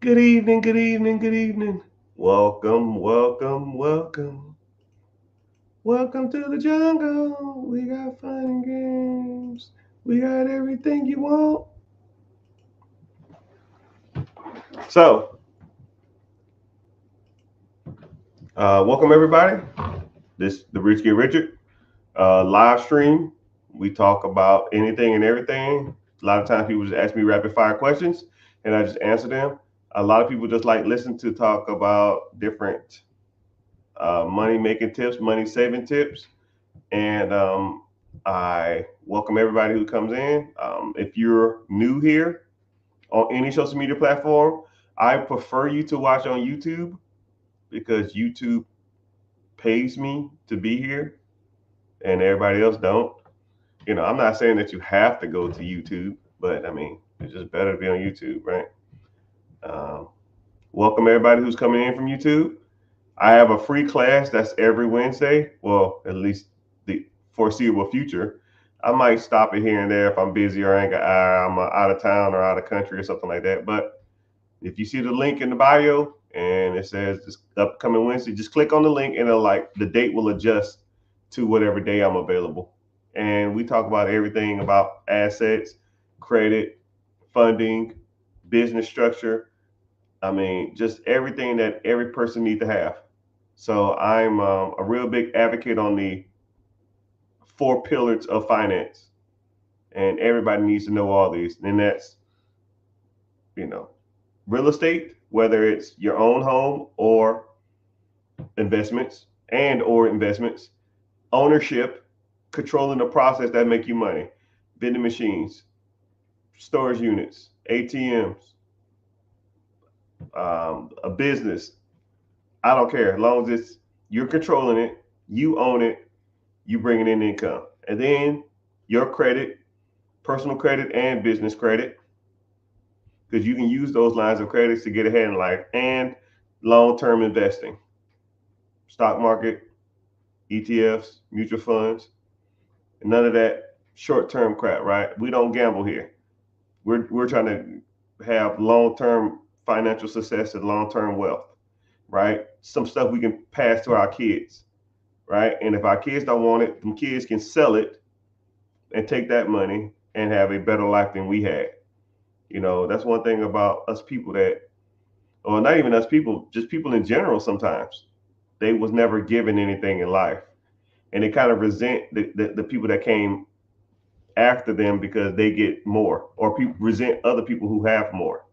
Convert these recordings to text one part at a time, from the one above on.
Good evening, good evening, good evening. Welcome, welcome, welcome. Welcome to the jungle. We got fun and games. We got everything you want. So, welcome everybody. This the Rich Get Richard live stream. We talk about anything and everything. A lot of times people just ask me rapid fire questions, and I just answer them. A lot of people just like listen to talk about different money making tips, money saving tips. And I welcome everybody who comes in. If you're new here on any social media platform, I prefer you to watch on YouTube because YouTube pays me to be here and everybody else don't. I'm not saying that you have to go to YouTube, but I mean, it's just better to be on YouTube, right? Um, welcome everybody who's coming in from YouTube. I have a free class that's every Wednesday. Well, at least the foreseeable future. I might stop it here and there if I'm busy or I'm out of town or out of country or something like that. But if you see the link in the bio and it says this upcoming Wednesday, just click on the link and it'll like the date will adjust to whatever day I'm available. And we talk about everything about assets, credit, funding, business structure. I mean, just everything that every person needs to have. So I'm a real big advocate on the four pillars of finance, and everybody needs to know all these. And that's you know real estate, whether it's your own home or investments, ownership, controlling the process that make you money, vending machines, storage units, ATMs, a business. I don't care as long as it's you're controlling it, you own it, you bringing in income, and then your credit, personal credit and business credit, because you can use those lines of credits to get ahead in life, and long-term investing, stock market, ETFs, mutual funds, and none of that short-term crap. Right? We don't gamble here. We're trying to have long-term financial success and long-term wealth. Right? Some stuff we can pass to our kids. Right? And if our kids don't want it, them kids can sell it and take that money and have a better life than we had. That's one thing about us people that, or not even us people, just people in general sometimes, they was never given anything in life. And they kind of resent the people that came after them because they get more, or people resent other people who have more.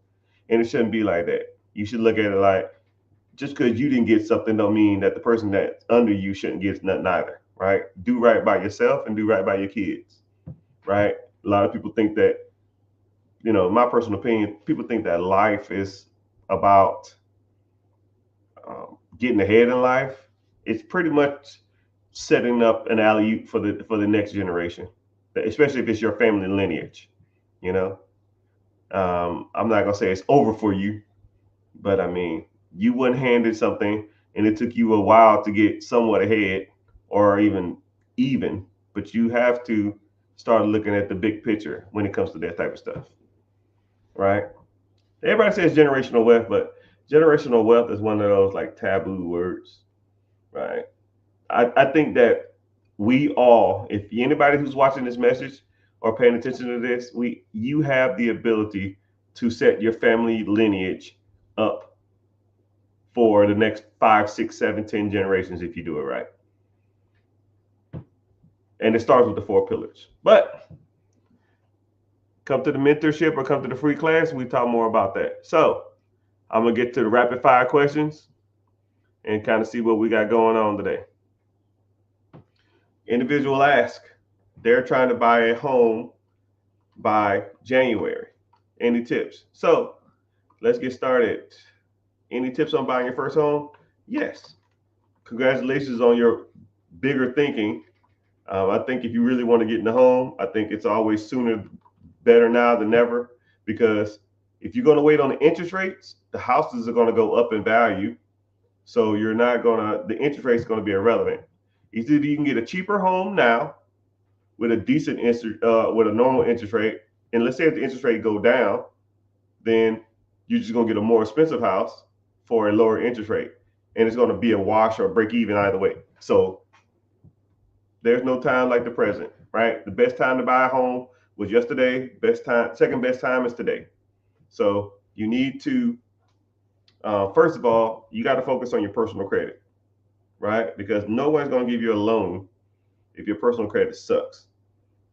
And it shouldn't be like that. You should look at it like just because you didn't get something don't mean that the person that's under you shouldn't get nothing either, right? Do right by yourself and do right by your kids, right? A lot of people think that, my personal opinion, people think that life is about getting ahead in life. It's pretty much setting up an alley oop for the next generation, especially if it's your family lineage. You know, I'm not gonna say it's over for you, but I mean, you weren't handed something, and it took you a while to get somewhat ahead, or even. But you have to start looking at the big picture when it comes to that type of stuff, right? Everybody says generational wealth, but generational wealth is one of those like taboo words, right? I think that we all, if anybody who's watching this message or paying attention to this, you have the ability to set your family lineage up for the next 5, 6, 7, 10 generations if you do it right. And it starts with the four pillars. But come to the mentorship or come to the free class, we talk more about that. So I'm gonna get to the rapid fire questions and kind of see what we got going on today. Individual ask, they're trying to buy a home by January. Any tips? So let's get started. Any tips on buying your first home? Yes. Congratulations on your bigger thinking. I think if you really want to get in the home, I think it's always sooner better now than never, because if you're going to wait on the interest rates, the houses are going to go up in value. So you're not going to, the interest rate is going to be irrelevant. Either you can get a cheaper home now with a with a normal interest rate, and let's say if the interest rate go down, then You're just gonna get a more expensive house for a lower interest rate, and it's gonna be a wash or break even either way. So there's no time like the present, right? The best time to buy a home was yesterday. Best time, second best time is today. So you need to, first of all, you got to focus on your personal credit, right? Because no one's going to give you a loan if your personal credit sucks,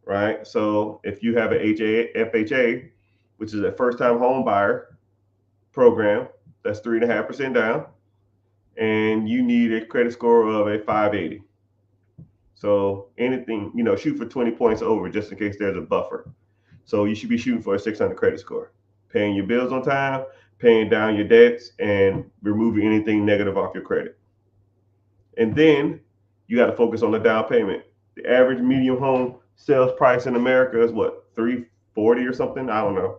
right? So if you have an FHA, which is a first time home buyer program, that's 3.5% down, and you need a credit score of a 580. So anything, shoot for 20 points over just in case there's a buffer. So you should be shooting for a 600 credit score, paying your bills on time, paying down your debts, and removing anything negative off your credit. And then you got to focus on the down payment. The average medium home sales price in America is what, 340 or something? I don't know.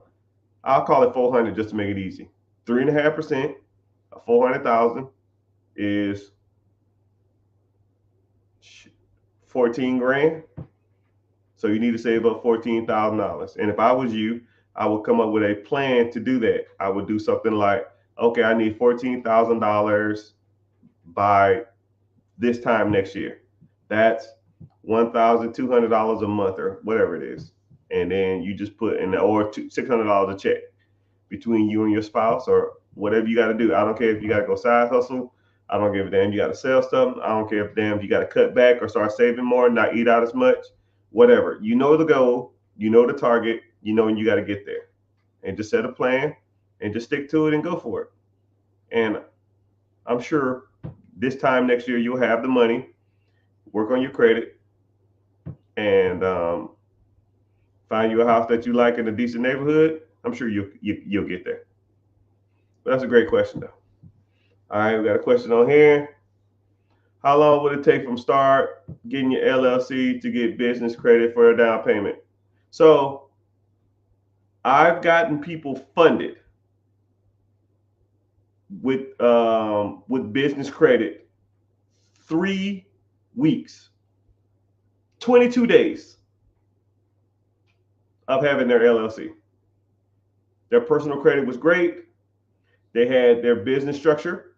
I'll call it 400 just to make it easy. 3.5% of 400,000 is 14 grand. So you need to save up $14,000. And if I was you, I would come up with a plan to do that. I would do something like, okay, I need $14,000 by this time next year. That's $1,200 a month or whatever it is. And then you just put in, or $600 a check between you and your spouse or whatever you got to do. I don't care if you got to go side hustle. I don't give a damn you got to sell stuff. I don't care if damn you got to cut back or start saving more, not eat out as much. Whatever. You know the goal, you know the target, you know when you got to get there. And just set a plan and just stick to it and go for it. And I'm sure this time next year you'll have the money, work on your credit, and find you a house that you like in a decent neighborhood. I'm sure you'll get there. But that's a great question though. All right, we got a question on here. How long would it take from start getting your LLC to get business credit for a down payment? So I've gotten people funded with business credit 3 weeks, 22 days of having their LLC. Their personal credit was great. They had their business structure,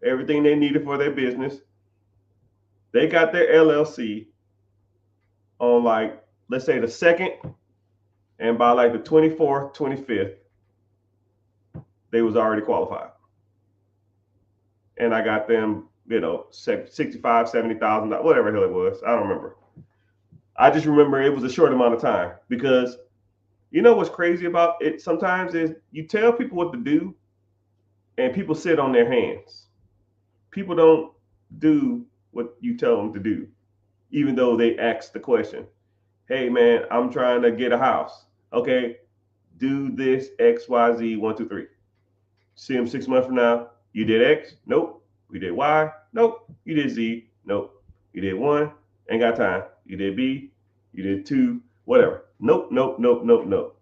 everything they needed for their business. They got their LLC on like, let's say the 2nd, and by like the 24th, 25th, they was already qualified. And I got them, $65,000, $70,000, whatever the hell it was. I don't remember. I just remember it was a short amount of time because you know what's crazy about it sometimes is you tell people what to do and people sit on their hands. People don't do what you tell them to do, even though they ask the question. Hey man, I'm trying to get a house. Okay, do this X, Y, Z, 1, 2, 3. See them 6 months from now. You did X? Nope. You did Y? Nope. You did Z? Nope. You did 1? Ain't got time. You did B? You did 2? Whatever. Nope, nope, nope, nope, nope.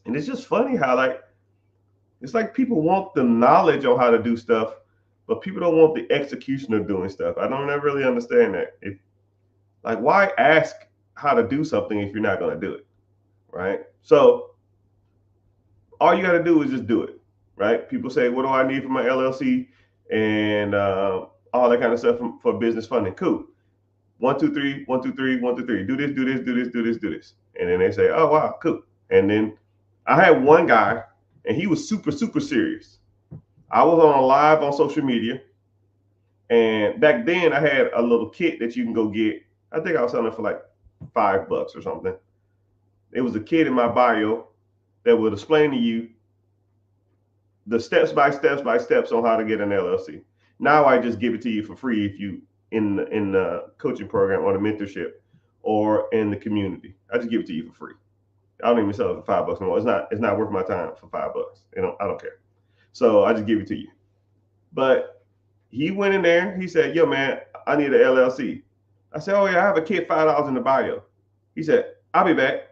And it's just funny how it's like people want the knowledge on how to do stuff, but people don't want the execution of doing stuff. I don't ever really understand that. Why ask how to do something if you're not going to do it, right? So all you got to do is just do it, right? People say, what do I need for my LLC and all that kind of stuff for business funding? Cool. 1, 2, 3, 1, 2, 3, 1, 2, 3. Do this, do this, do this, do this, do this. And then they say, oh, wow, cool. And then I had one guy, and he was super, super serious. I was on a live on social media. And back then, I had a little kit that you can go get. I think I was selling it for like $5 or something. It was a kit in my bio that would explain to you the steps by steps on how to get an LLC. Now I just give it to you for free if you in the coaching program or the mentorship or in the community. I just give it to you for free. I don't even sell it for $5 anymore. It's not worth my time for $5. I don't care. So I just give it to you. But he went in there. He said, "Yo, man, I need an LLC." I said, "Oh yeah, I have a kit, $5 in the bio." He said, "I'll be back."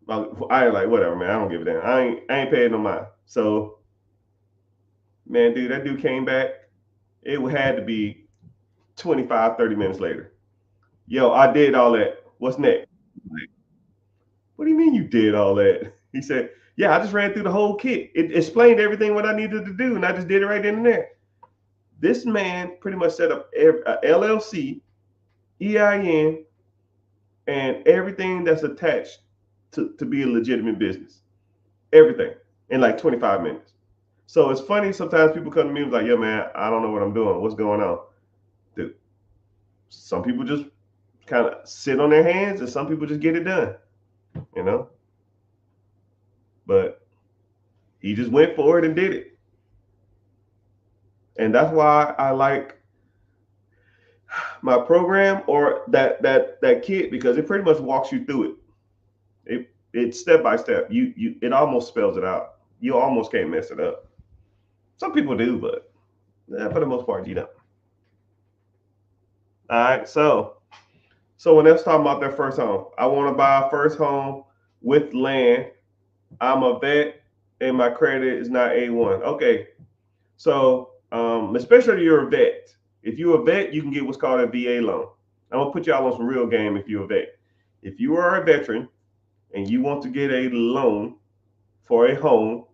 I ain't like, whatever, man. I don't give a damn. I ain't paying no mind. So, man, dude, that dude came back. It had to be 25, 30 minutes later. Yo, I did all that. What's next? Like, what do you mean you did all that? He said, Yeah, I just ran through the whole kit. It explained everything what I needed to do, and I just did it right then and there. This man pretty much set up a LLC, EIN, and everything that's attached to be a legitimate business. Everything in like 25 minutes. So it's funny sometimes people come to me and be like, "Yeah, man, I don't know what I'm doing. What's going on?" Dude, some people just kind of sit on their hands, and some people just get it done. You know, but he just went for it and did it, and that's why I like my program or that kit, because it pretty much walks you through it. It's step by step. It almost spells it out. You almost can't mess it up. Some people do, but for the most part, you don't. All right, so when they're talking about their first home, I want to buy a first home with land. I'm a vet, and my credit is not A1. Okay, so especially if you're a vet. If you're a vet, you can get what's called a VA loan. I'm gonna put y'all on some real game if you're a vet. If you are a veteran and you want to get a loan for a home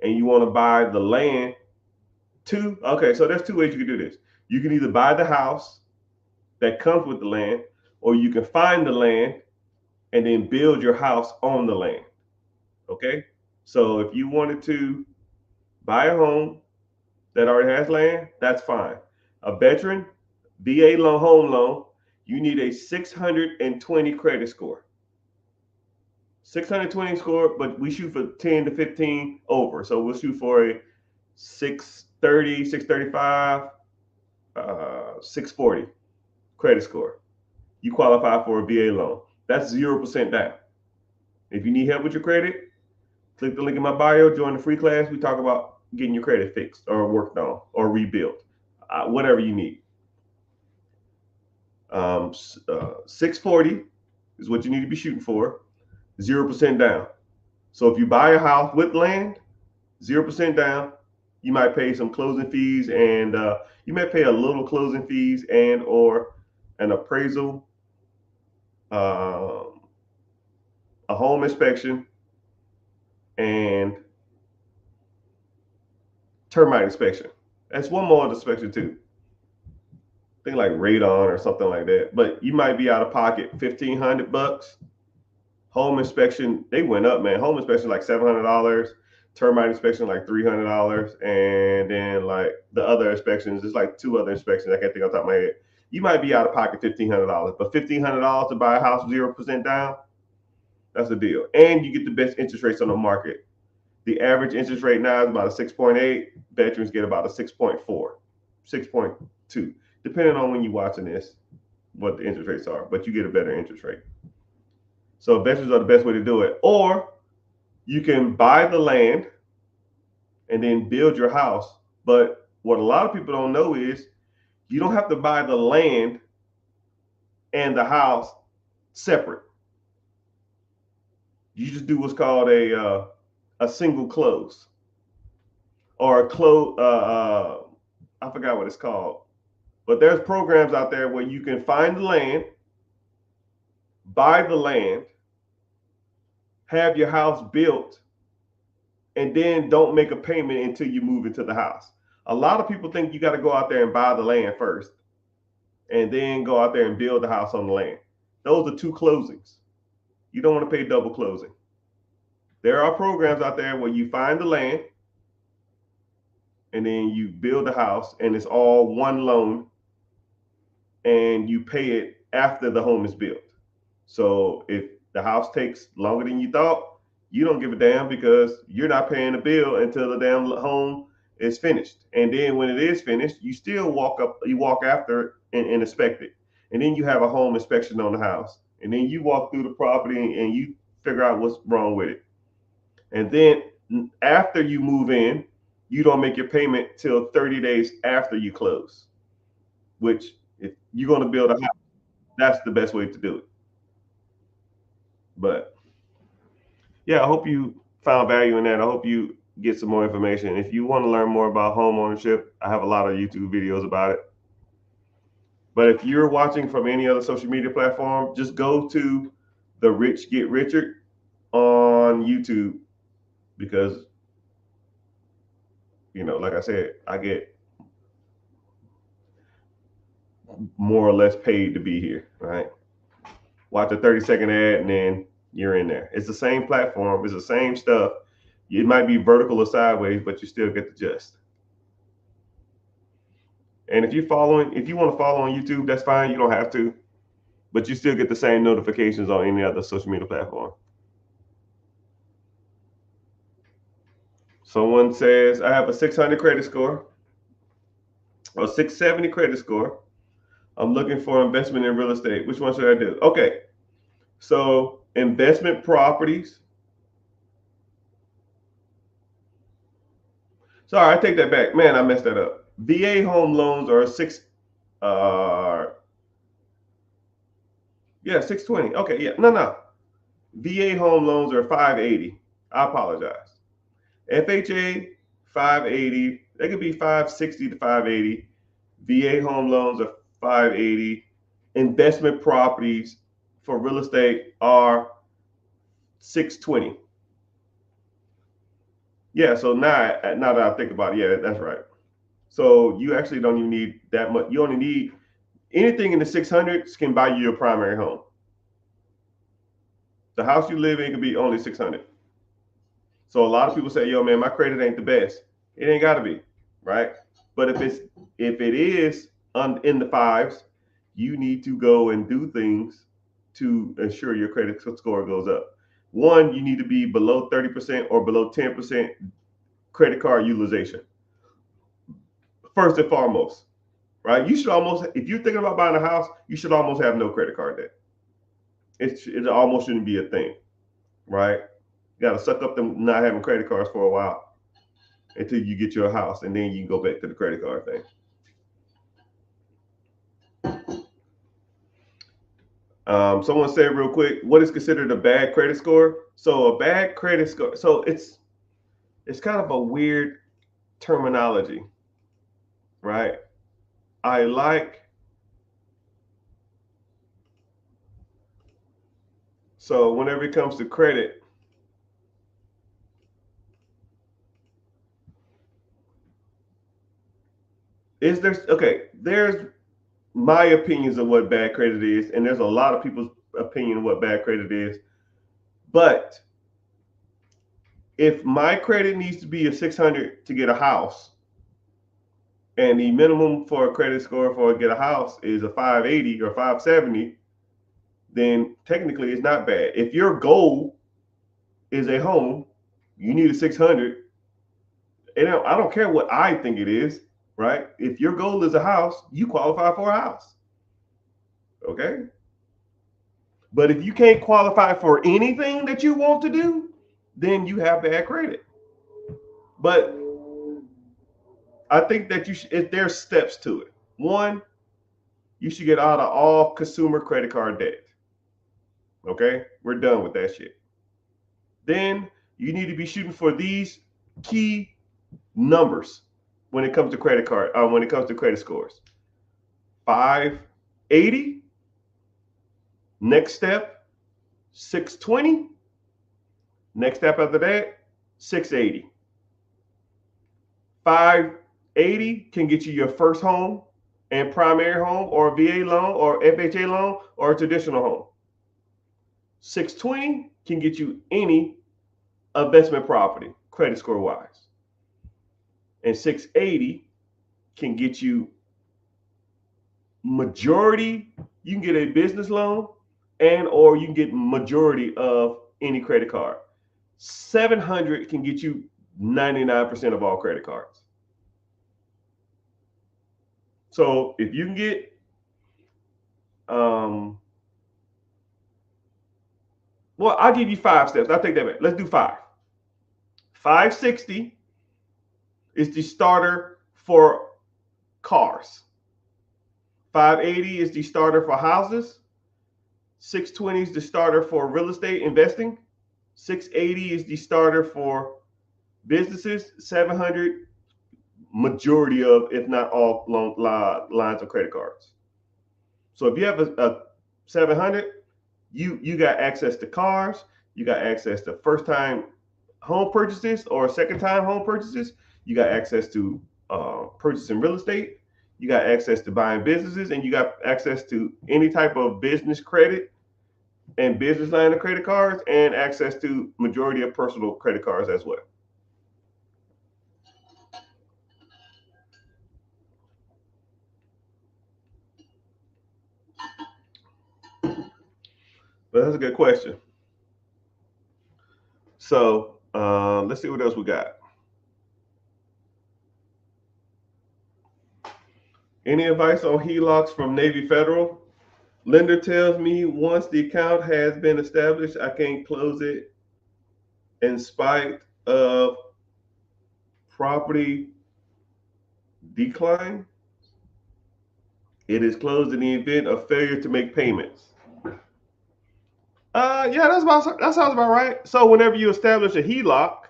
and you want to buy the land okay, so there's two ways you can do this. You can either buy the house that comes with the land, or you can find the land and then build your house on the land. Okay, so if you wanted to buy a home that already has land, that's fine. A veteran, VA loan, home loan, you need a 620 credit score. 620 score, but we shoot for 10 to 15 over. So we'll shoot for a 630, 635, 640 credit score. You qualify for a VA loan. That's 0% down. If you need help with your credit, click the link in my bio, join the free class. We talk about getting your credit fixed or worked on or rebuilt, whatever you need. 640 is what you need to be shooting for, 0% down. So if you buy a house with land, 0% down, you might pay some closing fees, and you may pay a little closing fees and or an appraisal, a home inspection, and termite inspection. That's one more inspection too. I think like radon or something like that. But you might be out of pocket $1,500. Home inspection, they went up, man. Home inspection like $700. Termite inspection like $300, and then like the other inspections, there's like two other inspections I can't think off the top of my head. You might be out of pocket $1,500, but $1,500 to buy a house 0% down, that's a deal. And you get the best interest rates on the market. The average interest rate now is about a 6.8. Veterans get about a 6.4, 6.2, depending on when you're watching this, what the interest rates are. But you get a better interest rate. So veterans are the best way to do it. Or you can buy the land and then build your house. But what a lot of people don't know is you don't have to buy the land and the house separate. You just do what's called a single close, or a close. I forgot what it's called, but there's programs out there where you can find the land, buy the land, have your house built, and then don't make a payment until you move into the house. A lot of people think you got to go out there and buy the land first and then go out there and build the house on the land. Those are two closings. You don't want to pay double closing. There are programs out there where you find the land and then you build the house, and it's all one loan, and you pay it after the home is built. So if the house takes longer than you thought, you don't give a damn, because you're not paying the bill until the damn home is finished. And then when it is finished, you still walk after and inspect it. And then you have a home inspection on the house. And then you walk through the property and you figure out what's wrong with it. And then after you move in, you don't make your payment till 30 days after you close, which if you're going to build a house, that's the best way to do it. But yeah, I hope you found value in that. I hope you get some more information. If you want to learn more about home ownership, I have a lot of YouTube videos about it. But if you're watching from any other social media platform, just go to The Rich Get Richard on YouTube because, like I said, I get more or less paid to be here, right? Watch a 30-second ad and then you're in there. It's the same platform, it's the same stuff. It might be vertical or sideways, but you still get the gist. And if you want to follow on YouTube, that's fine. You don't have to, but you still get the same notifications on any other social media platform. Someone says, I have a 600 credit score, or 670 credit score. I'm looking for investment in real estate. Which one should I do? Okay. So investment properties. Sorry, I take that back. Man, I messed that up. VA home loans are 620. Okay, yeah. No. VA home loans are 580. I apologize. FHA 580. They could be 560 to 580. VA home loans are 580. Investment properties for real estate are 620. Yeah, so now that I think about it, yeah, that's right. So you actually don't even need that much. You only need anything in the 600s can buy you your primary home. The house you live in can be only 600. So a lot of people say, "Yo, man, my credit ain't the best." It ain't got to be, right? But if it is in the fives, you need to go and do things to ensure your credit score goes up. One, you need to be below 30% or below 10% credit card utilization. First and foremost, right? You should almost, if you're thinking about buying a house, you should almost have no credit card debt. It almost shouldn't be a thing, right? You got to suck up them not having credit cards for a while until you get your house, and then you can go back to the credit card thing. Someone said real quick, what is considered a bad credit score? So a bad credit score, so it's kind of a weird terminology, right? I like, so whenever it comes to credit, there's my opinions of what bad credit is, and there's a lot of people's opinion of what bad credit is. But if my credit needs to be a 600 to get a house, and the minimum for a credit score for get a house is a 580 or 570, then technically it's not bad. If your goal is a home, you need a 600. And I don't care what I think it is, right? If your goal is a house, you qualify for a house. Okay? But if you can't qualify for anything that you want to do, then you have bad credit. But I think that there's steps to it. One, you should get out of all consumer credit card debt. Okay? We're done with that shit. Then you need to be shooting for these key numbers when it comes to credit scores. 580. Next step, 620. Next step after that, 680. 580 can get you your first home and primary home or a VA loan or FHA loan or a traditional home. 620 can get you any investment property, credit score wise. And 680 can get you majority, you can get a business loan and or you can get majority of any credit card. 700 can get you 99% of all credit cards. So if you can get well, I'll give you 5 steps. I'll take that back. Let's do 5. 560 is the starter for cars. 580 is the starter for houses. 620 is the starter for real estate investing. 680 is the starter for businesses. 700, majority of, if not all, lines of credit cards. So if you have a 700, you got access to cars. You got access to first time home purchases or second time home purchases. You got access to purchasing real estate. You got access to buying businesses, and you got access to any type of business credit and business line of credit cards, and access to majority of personal credit cards as well. But that's a good question. So let's see what else we got. Any advice on HELOCs from Navy Federal? Lender tells me once the account has been established, I can't close it in spite of property decline. It is closed in the event of failure to make payments. Yeah, that sounds about right. So whenever you establish a HELOC,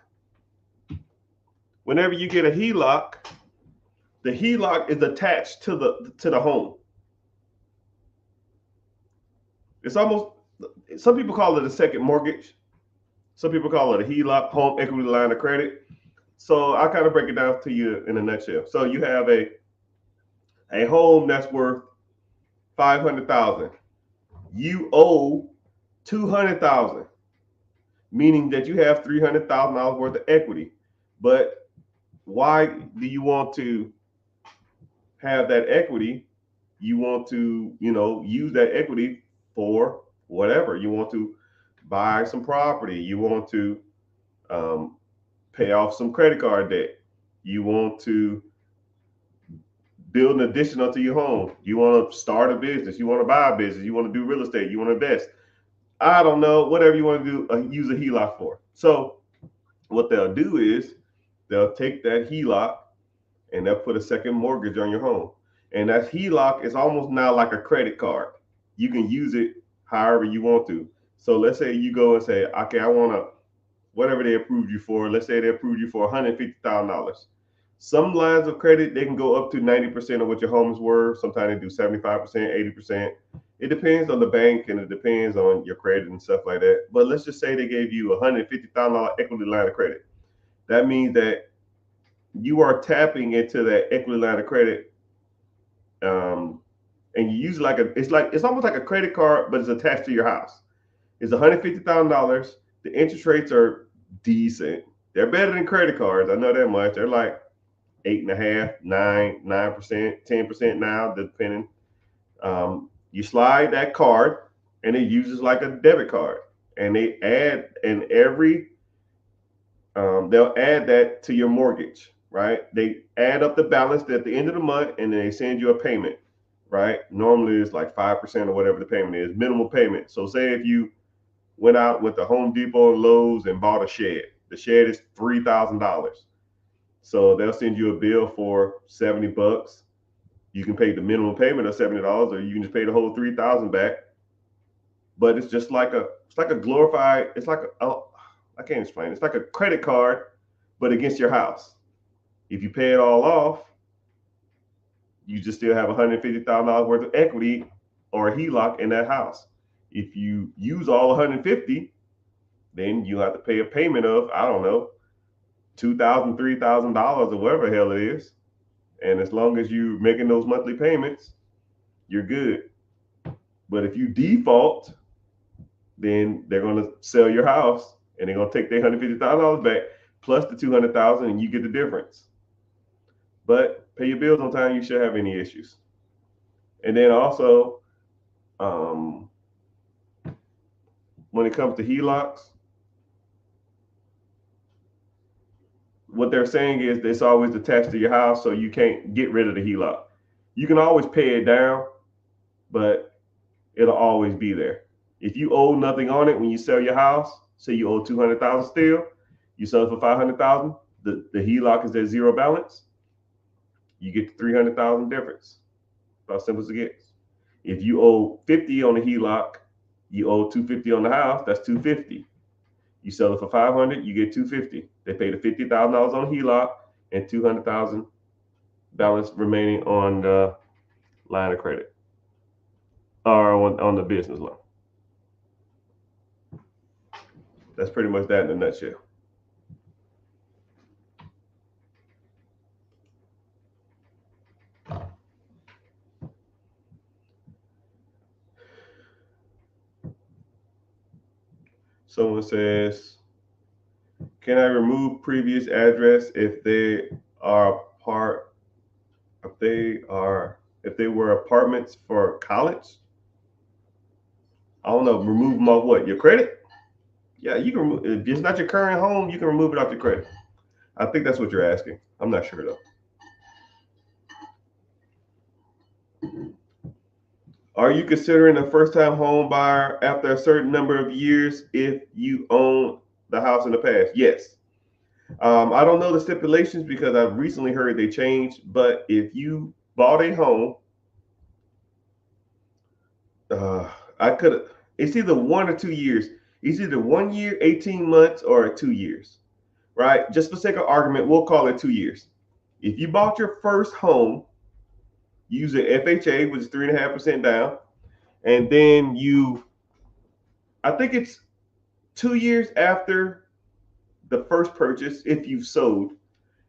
whenever you get a HELOC, the HELOC is attached to the home. It's almost, some people call it a second mortgage. Some people call it a HELOC, home equity line of credit. So I'll kind of break it down to you in a nutshell. So you have a home that's worth 500,000. You owe 200,000, meaning that you have $300,000 worth of equity. But why do you want to have that equity? You want to, use that equity for whatever. You want to buy some property. You want to pay off some credit card debt. You want to build an addition onto your home. You want to start a business. You want to buy a business. You want to do real estate. You want to invest. I don't know, whatever you want to do, use a HELOC for. So what they'll do is they'll take that HELOC and they'll put a second mortgage on your home. And that HELOC is almost now like a credit card. You can use it however you want to. So let's say you go and say, okay, I want to, whatever they approved you for, let's say they approved you for $150,000. Some lines of credit, they can go up to 90% of what your home is worth. Sometimes they do 75%, 80%. It depends on the bank and it depends on your credit and stuff like that. But let's just say they gave you a $150,000 equity line of credit. That means that you are tapping into that equity line of credit, and you use it's almost like a credit card, but it's attached to your house. It's $150,000. The interest rates are decent. They're better than credit cards. I know that much. They're like 8.5%, 9%, 10% now, depending. You slide that card, and it uses like a debit card, and they add they'll add that to your mortgage, right? They add up the balance at the end of the month, and then they send you a payment, right? Normally it's like 5% or whatever the payment is, minimal payment. So say if you went out with the Home Depot and Lowe's and bought a shed, the shed is $3,000. So they'll send you a bill for $70. You can pay the minimum payment of $70, or you can just pay the whole $3,000 back. But it's just like a glorified, it's like I can't explain. It's like a credit card, but against your house. If you pay it all off, you just still have $150,000 worth of equity or a HELOC in that house. If you use all 150, then you have to pay a payment of, I don't know, $2,000, $3,000 or whatever the hell it is. And as long as you're making those monthly payments, you're good. But if you default, then they're going to sell your house and they're going to take their $150,000 back plus the $200,000, and you get the difference. But pay your bills on time, you shouldn't have any issues. And then also, when it comes to HELOCs, what they're saying is it's always attached to your house, so you can't get rid of the HELOC. You can always pay it down, but it'll always be there. If you owe nothing on it when you sell your house, say you owe $200,000 still, you sell it for $500,000, the HELOC is at zero balance, you get the $300,000 difference. About simple as it gets. If you owe 50 on the HELOC, you owe 250 on the house, that's 250. You sell it for 500, you get 250. They pay the $50,000 on HELOC and 200,000 balance remaining on the line of credit or on the business loan. That's pretty much that in a nutshell. Someone says, can I remove previous address if they are part if they were apartments for college? I don't know, remove them off what? Your credit? Yeah, you can remove if it's not your current home, you can remove it off your credit. I think that's what you're asking. I'm not sure though. Are you considering a first time home buyer after a certain number of years if you own the house in the past? Yes. I don't know the stipulations because I've recently heard they changed, but if you bought a home, uh, I could, it's either 1 or 2 years. It's either 1 year, 18 months, or 2 years, right? Just for sake of argument, we'll call it 2 years. If you bought your first home using FHA, which is 3.5% down, and then I think it's 2 years after the first purchase, if you've sold,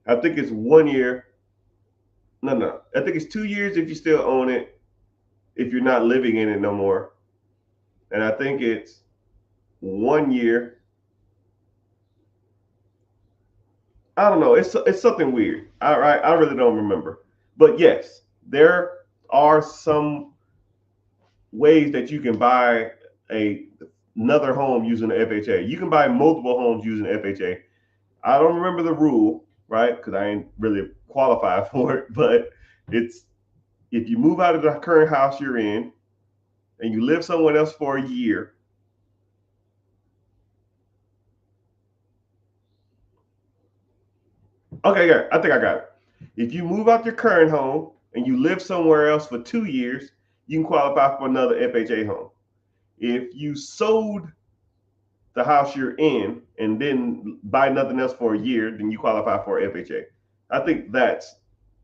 I think it's 1 year. No. I think it's 2 years if you still own it, if you're not living in it no more. And I think it's 1 year. I don't know. It's something weird. I really don't remember. But yes, there are some ways that you can buy another home using the FHA. You can buy multiple homes using FHA. I don't remember the rule, right? Because I ain't really qualified for it. But it's if you move out of the current house you're in and you live somewhere else for a year. Okay, yeah, I think I got it. If you move out your current home and you live somewhere else for 2 years, you can qualify for another FHA home. If you sold the house you're in and then buy nothing else for a year, then you qualify for FHA. I think that's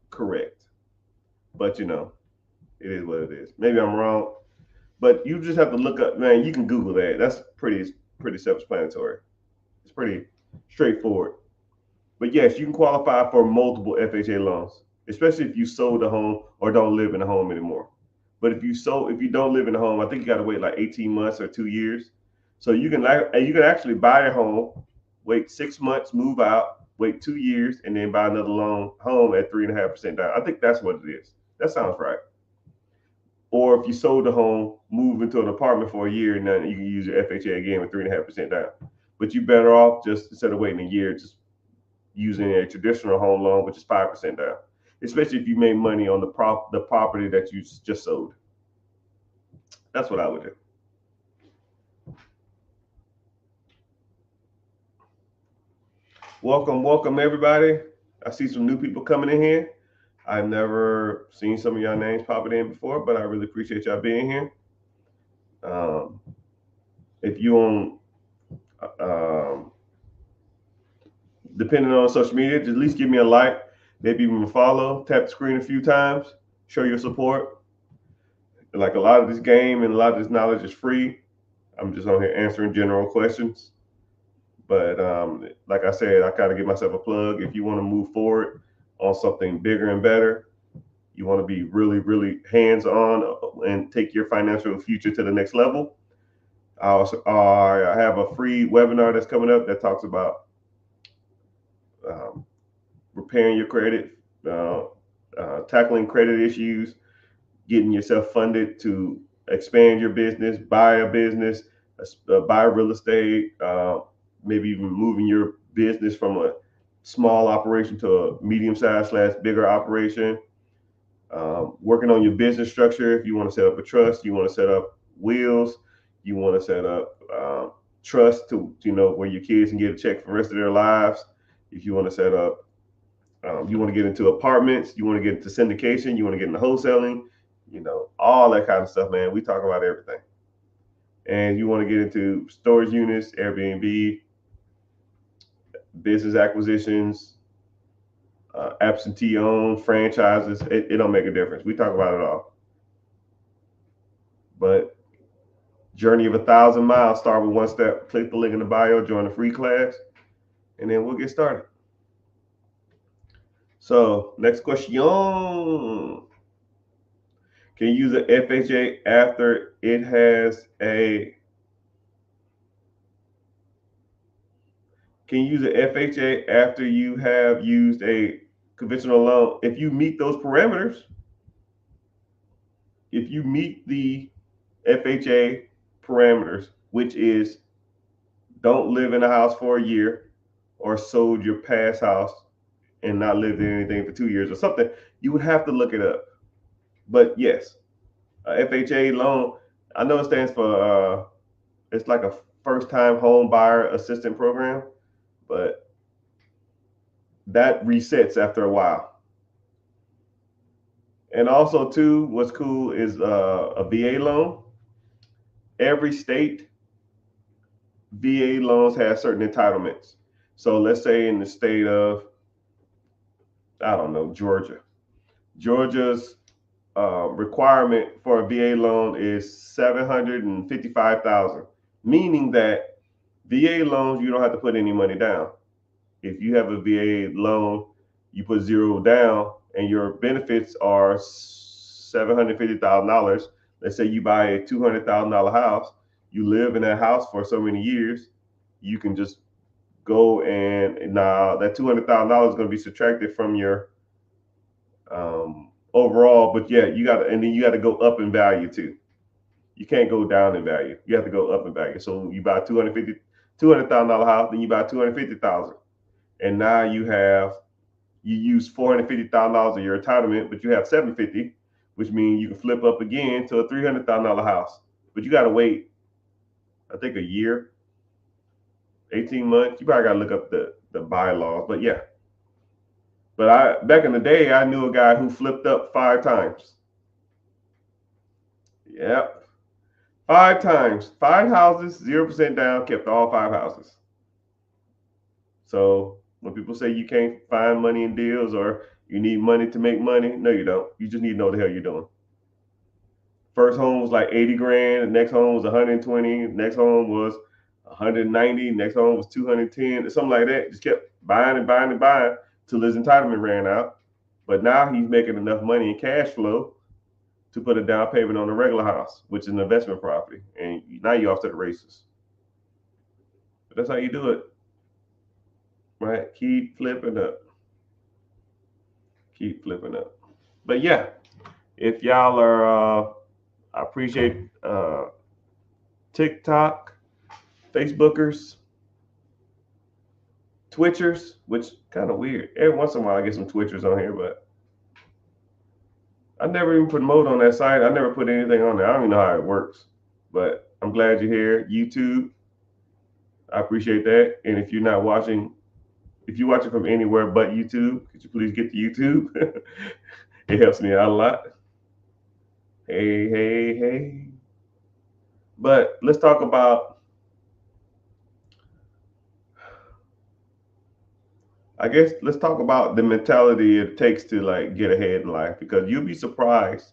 correct. But it is what it is. Maybe I'm wrong, but you just have to look up. Man, you can Google that. That's pretty self-explanatory. It's pretty straightforward. But yes, you can qualify for multiple FHA loans, especially if you sold the home or don't live in the home anymore. But if you don't live in the home, I think you got to wait like 18 months or 2 years. So you can actually buy a home, wait 6 months, move out, wait 2 years, and then buy another loan home at 3.5% down. I think that's what it is. That sounds right. Or if you sold the home, move into an apartment for a year, and then you can use your FHA again with 3.5% down. But you better off just instead of waiting a year, just using a traditional home loan, which is 5% down, especially if you made money on the property that you just sold. That's what I would do. Welcome everybody. I see some new people coming in here. I've never seen some of y'all names popping in before, but I really appreciate y'all being here. Um, if you on, depending on social media, just at least give me a like, maybe even a follow, tap the screen a few times, show your support. Like a lot of this game and a lot of this knowledge is free. I'm just on here answering general questions. But like I said, I kind of give myself a plug. If you want to move forward on something bigger and better, you want to be really, really hands-on and take your financial future to the next level. I have a free webinar that's coming up that talks about repairing your credit, tackling credit issues, getting yourself funded to expand your business, buy a business, buy real estate, maybe even moving your business from a small operation to a medium-sized / bigger operation. Working on your business structure. If you want to set up a trust, you want to set up wills, you want to set up trust to where your kids can get a check for the rest of their lives. If you want to set up, you want to get into apartments, you want to get into syndication, you want to get into wholesaling, all that kind of stuff, man. We talk about everything. And you want to get into storage units, Airbnb, business acquisitions, absentee owned franchises. It don't make a difference. We talk about it all. But journey of 1,000 miles, start with one step. Click the link in the bio, join the free class, and then we'll get started. So next question. Can you use an FHA after it has a Can you use an FHA after you have used a conventional loan? If you meet those parameters, if you meet the FHA parameters, which is don't live in a house for a year or sold your past house and not lived in anything for 2 years or something, you would have to look it up. But yes, a FHA loan, I know it stands for, it's like a first time home buyer assistance program, but that resets after a while. And also, too, what's cool is a VA loan. Every state VA loans have certain entitlements. So let's say in the state of, I don't know, Georgia. Georgia's requirement for a VA loan is 755,000, meaning that VA loans you don't have to put any money down. If you have a VA loan, you put zero down, and your benefits are $750,000. Let's say you buy a $200,000 house, you live in that house for so many years, you can just go and now that $200,000 is going to be subtracted from your overall. But yeah, you got to, and then you got to go up in value too. You can't go down in value. You have to go up in value. So you buy $200,000 house, then you buy 250,000, and now you use $450,000 of your entitlement, but you have 750, which means you can flip up again to a $300,000 house. But you got to wait, I think, a year, 18 months. You probably got to look up the bylaws, but yeah. But back in the day, I knew a guy who flipped up 5 times. Yep, 5 times, 5 houses, 0% down, kept all 5 houses. So when people say you can't find money in deals or you need money to make money, no, you don't. You just need to know what the hell you're doing. First home was like 80 grand. The next home was 120. The next home was 190. Next home was 210, something like that. Just kept buying and buying and buying till his entitlement ran out. But now he's making enough money in cash flow to put a down payment on a regular house, which is an investment property. And now you're off to the races. But that's how you do it, right? Keep flipping up. Keep flipping up. But yeah, if y'all are, I appreciate TikTok, Facebookers, Twitchers, which kind of weird. Every once in a while I get some Twitchers on here, but I never even promote on that site. I never put anything on there. I don't even know how it works. But I'm glad you're here. YouTube, I appreciate that. And if you're not watching, if you're watching from anywhere but YouTube, could you please get to YouTube? It helps me out a lot. Hey, hey, hey. But let's talk about, I guess let's talk about the mentality it takes to like get ahead in life, because you'll be surprised.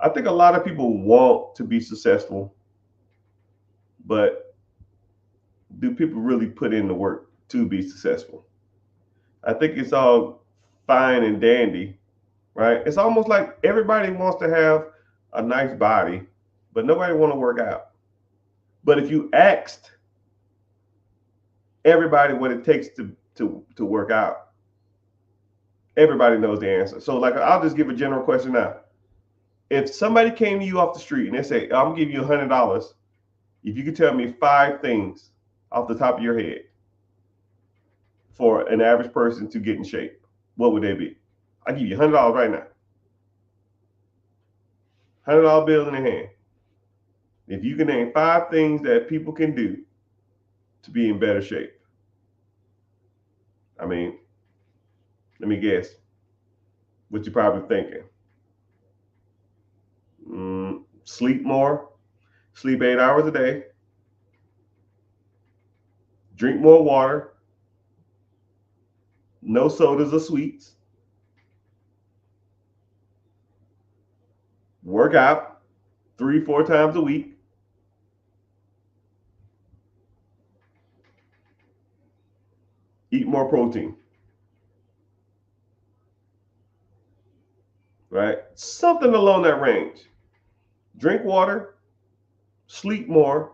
I think a lot of people want to be successful, but do people really put in the work to be successful? I think it's all fine and dandy, right? It's almost like everybody wants to have a nice body, but nobody want to work out. But if you asked everybody what it takes to work out, everybody knows the answer. So like I'll just give a general question now. If somebody came to you off the street and they say, I'm gonna give you $100 if you could tell me 5 things off the top of your head for an average person to get in shape, what would they be? I give you $100 right now. $100 bill in your hand. If you can name 5 things that people can do to be in better shape, I mean, let me guess what you're probably thinking. Sleep more, sleep 8 hours a day, drink more water, no sodas or sweets, work out 3-4 times a week, eat more protein, right? something along that range. Drink water, sleep more,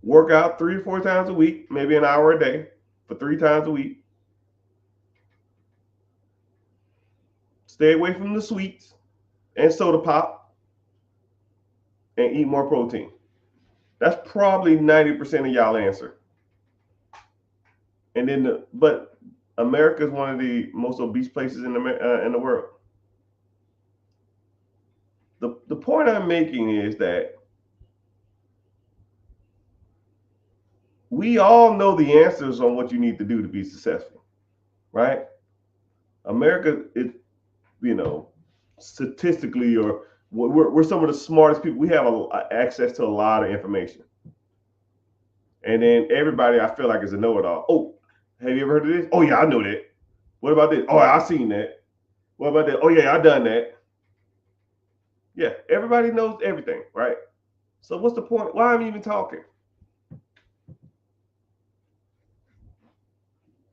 work out 3 or 4 times a week, maybe an hour a day for 3 times a week. Stay away from the sweets and soda pop and eat more protein. That's probably 90% of y'all answer. And then, but America is one of the most obese places in the world. The point I'm making is that we all know the answers on what you need to do to be successful, right? America is, statistically, or we're some of the smartest people. We have access to a lot of information. And then everybody, I feel like, is a know-it-all. Oh, have you ever heard of this? Oh, yeah, I know that. What about this? Oh, I seen that. What about that? Oh, yeah, I done that. Yeah, everybody knows everything, right? So what's the point? Why am I even talking?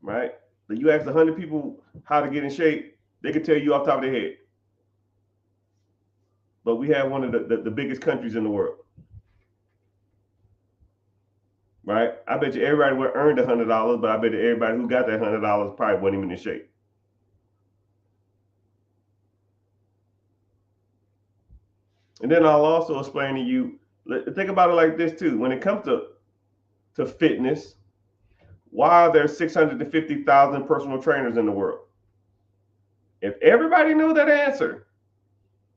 Right? But you ask 100 people how to get in shape, they can tell you off the top of their head. But we have one of the biggest countries in the world. Right? I bet you everybody would earned $100, but I bet you everybody who got that $100 probably wasn't even in shape. And then I'll also explain to you, think about it like this too. When it comes to fitness, why are there 650,000 personal trainers in the world? If everybody knew that answer,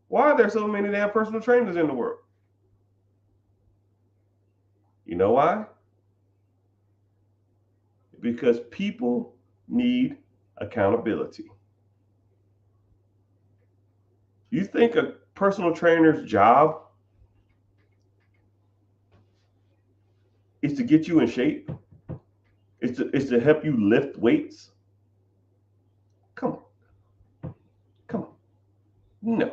why are there so many damn personal trainers in the world? You know why? Because people need accountability. You think a personal trainer's job is to get you in shape? It's to help you lift weights? Come on. No.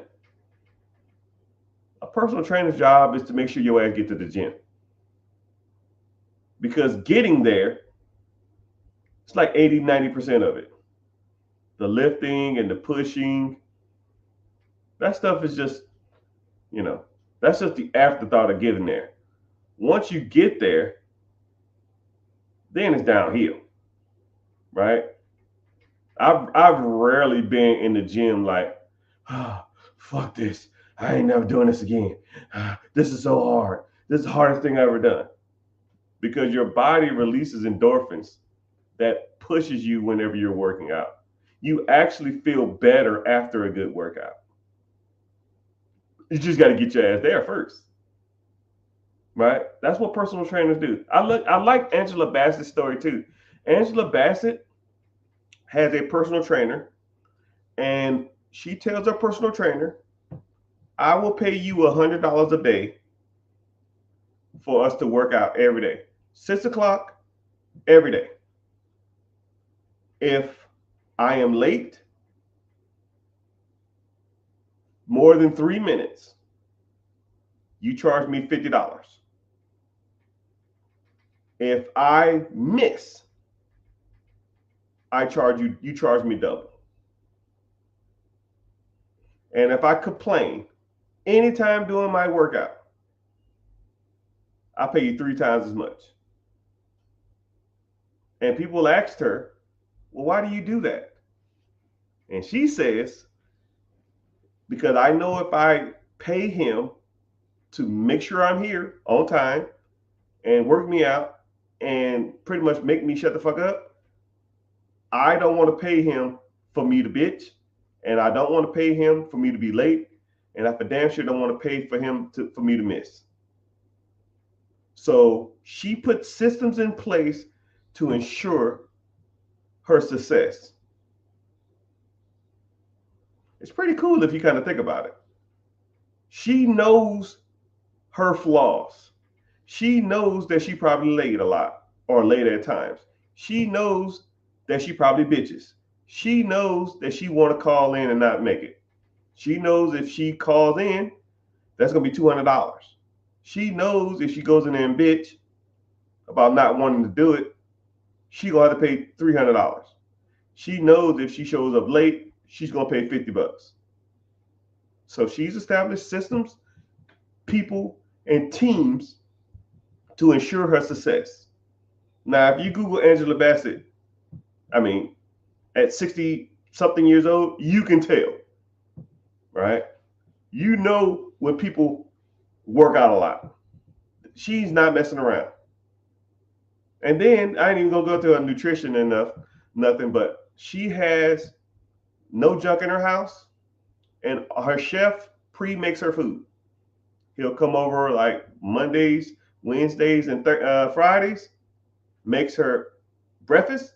A personal trainer's job is to make sure your ass get to the gym. Because getting there, it's like 80, 90% of it. The lifting and the pushing, that stuff is just, that's just the afterthought of getting there. Once you get there, then it's downhill, right? I've rarely been in the gym like, fuck this. I ain't never doing this again. This is so hard. This is the hardest thing I've ever done. Because your body releases endorphins that pushes you whenever you're working out. You actually feel better after a good workout. You just got to get your ass there first. Right? That's what personal trainers do. I like Angela Bassett's story too. Angela Bassett has a personal trainer, and she tells her personal trainer, I will pay you $100 a day for us to work out every day. 6 o'clock every day. If I am late more than 3 minutes, you charge me $50. If I miss, you charge me double. And if I complain anytime doing my workout, I'll pay you 3 times as much. And people asked her, well, why do you do that? And she says, because I know if I pay him to make sure I'm here on time and work me out and pretty much make me shut the fuck up, I don't want to pay him for me to bitch, and I don't want to pay him for me to be late, and I for damn sure don't want to pay for him for me to miss. So she put systems in place to ensure her success. It's pretty cool if you kind of think about it. She knows her flaws. She knows that she probably late a lot or late at times. She knows that she probably bitches. She knows that she want to call in and not make it. She knows if she calls in, that's going to be $200. She knows if she goes in there and bitch about not wanting to do it, she going to have to pay $300. She knows if she shows up late, she's going to pay $50. So she's established systems, people, and teams to ensure her success. Now, if you Google Angela Bassett, I mean, at 60 something years old, you can tell, right? You know when people work out a lot. She's not messing around. And then I ain't even gonna go to her nutrition enough, nothing, but she has no junk in her house, and her chef pre-makes her food. He'll come over like Mondays, Wednesdays, and Fridays, makes her breakfast,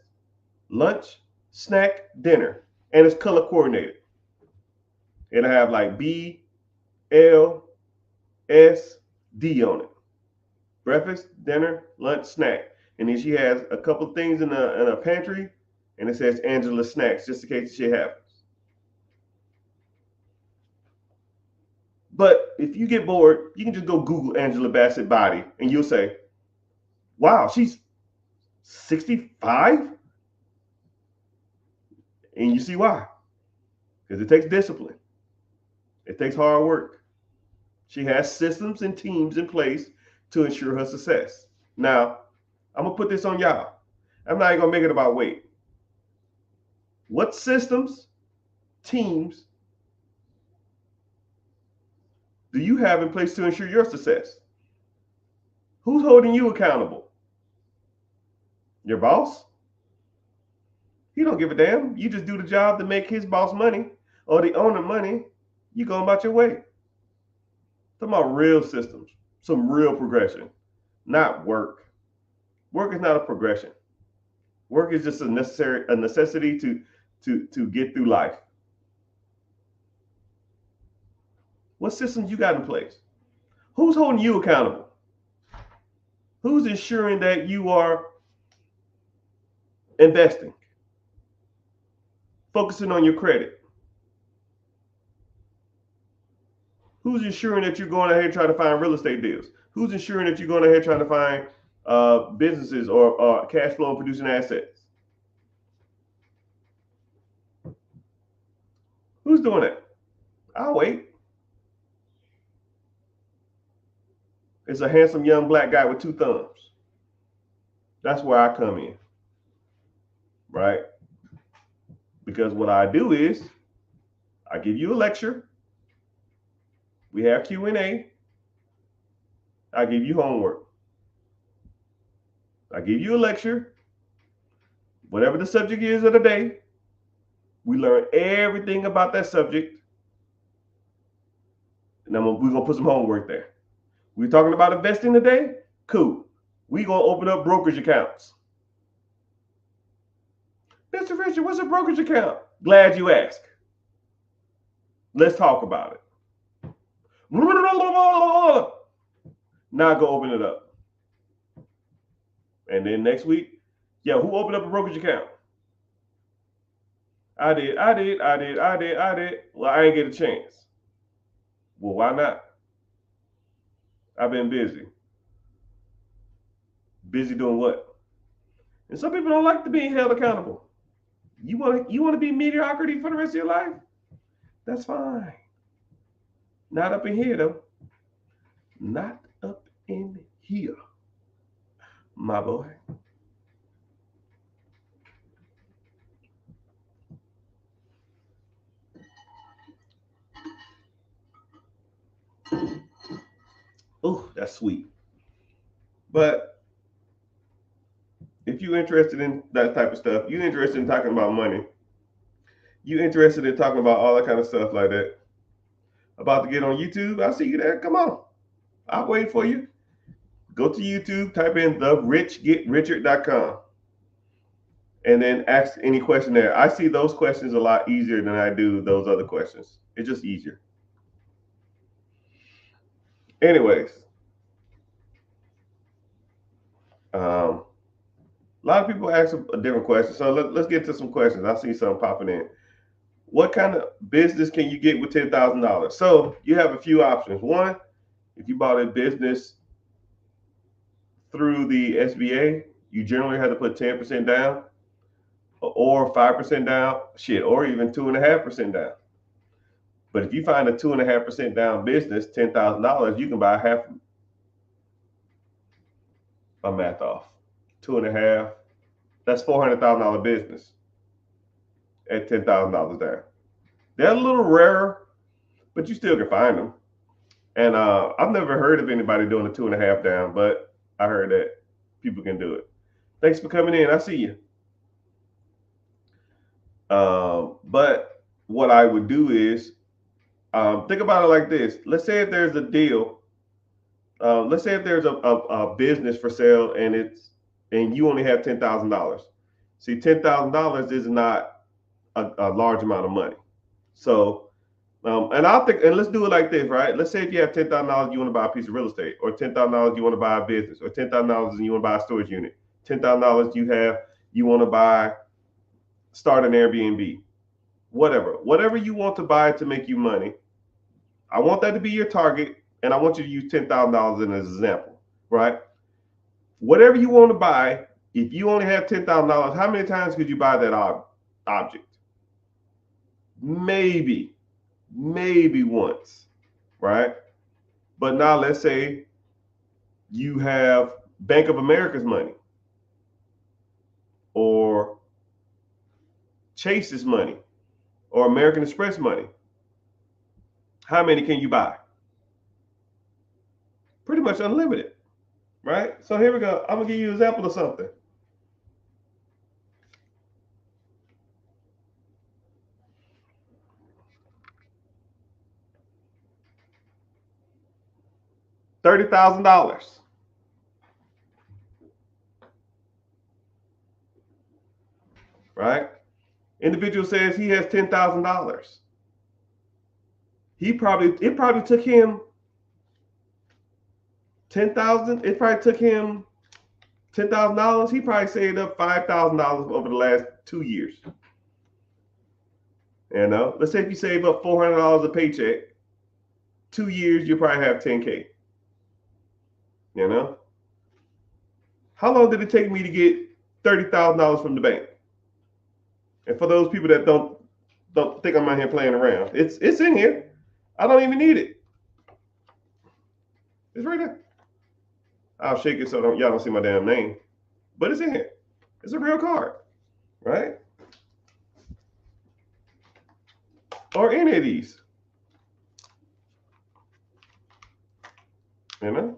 lunch, snack, dinner, and it's color coordinated. It'll have like B, L, S, D on it. Breakfast, dinner, lunch, snack. And then she has a couple of things in a pantry, and it says Angela Snacks, just in case shit happens. But if you get bored, you can just go Google Angela Bassett body, and you'll say, wow, she's 65? And you see why. Because it takes discipline. It takes hard work. She has systems and teams in place to ensure her success. Now, I'm going to put this on y'all. I'm not even going to make it about weight. What systems, teams do you have in place to ensure your success? Who's holding you accountable? Your boss? He don't give a damn. You just do the job to make his boss money or the owner money. You go about your way. Talking about real systems, some real progression, not work. Work is not a progression. Work is just a necessity to get through life. What systems you got in place? Who's holding you accountable? Who's ensuring that you are investing? Focusing on your credit? Who's ensuring that you're going ahead trying to find real estate deals? Who's ensuring that you're going ahead trying to find businesses or cash flow producing assets? Who's doing that? I'll wait. It's a handsome young black guy with 2 thumbs. That's where I come in, right? Because what I do is I give you a lecture. We have Q&A. I give you homework. I give you a lecture. Whatever the subject is of the day, we learn everything about that subject. And then we're going to put some homework there. We're talking about investing today? Cool. We're going to open up brokerage accounts. Mr. Richard, what's a brokerage account? Glad you asked. Let's talk about it. Now go open it up. And then next week, yeah, who opened up a brokerage account? I did. Well, I ain't get a chance. Well, why not? I've been busy. Busy doing what? And some people don't like to be held accountable. You want to be mediocrity for the rest of your life? That's fine. Not up in here, though. Not up in here, my boy. Oh, that's sweet. But if you're interested in that type of stuff, you're interested in talking about money, you're interested in talking about all that kind of stuff like that, about to get on YouTube, I'll see you there. Come on. I'll wait for you. Go to YouTube, type in therichgetrichard.com, and then ask any question there. I see those questions a lot easier than I do those other questions. It's just easier. Anyways, a lot of people ask a different question. So let's get to some questions. I see some popping in. What kind of business can you get with $10,000? So you have a few options. One, if you bought a business through the SBA, you generally have to put 10% down. or 5% down, shit, or even 2.5% down. But if you find a 2.5% down business, $10,000, you can buy half. My math off. 2.5. That's $400,000 business at $10,000 down. They're a little rarer, but you still can find them. And I've never heard of anybody doing a 2.5 down, but I heard that people can do it. Thanks for coming in. I see you. But what I would do is think about it like this. Let's say if there's a deal. Let's say if there's a business for sale and you only have $10,000. See, $10,000 is not a large amount of money. So, and let's do it like this, right? Let's say if you have $10,000, you want to buy a piece of real estate, or $10,000 you want to buy a business, or $10,000 you want to buy a storage unit. $10,000 you want to start an Airbnb, whatever you want to buy to make you money. I want that to be your target, and I want you to use $10,000 as an example, right? Whatever you want to buy, if you only have $10,000, how many times could you buy that object? Maybe once, right? But now let's say you have Bank of America's money or Chase's money or American Express money. How many can you buy? Pretty much unlimited, right? So here we go. I'm gonna give you an example of something. $30,000. Right? Individual says he has $10,000. It probably took him 10,000. It probably took him $10,000. He probably saved up $5,000 over the last 2 years. You know, let's say if you save up $400 a paycheck, 2 years you probably have $10K. You know, how long did it take me to get $30,000 from the bank? And for those people that don't think I'm out here playing around, it's in here. I don't even need it. It's right there. I'll shake it so y'all don't see my damn name, but it's in here. It's a real card, right? Or any of these, you know.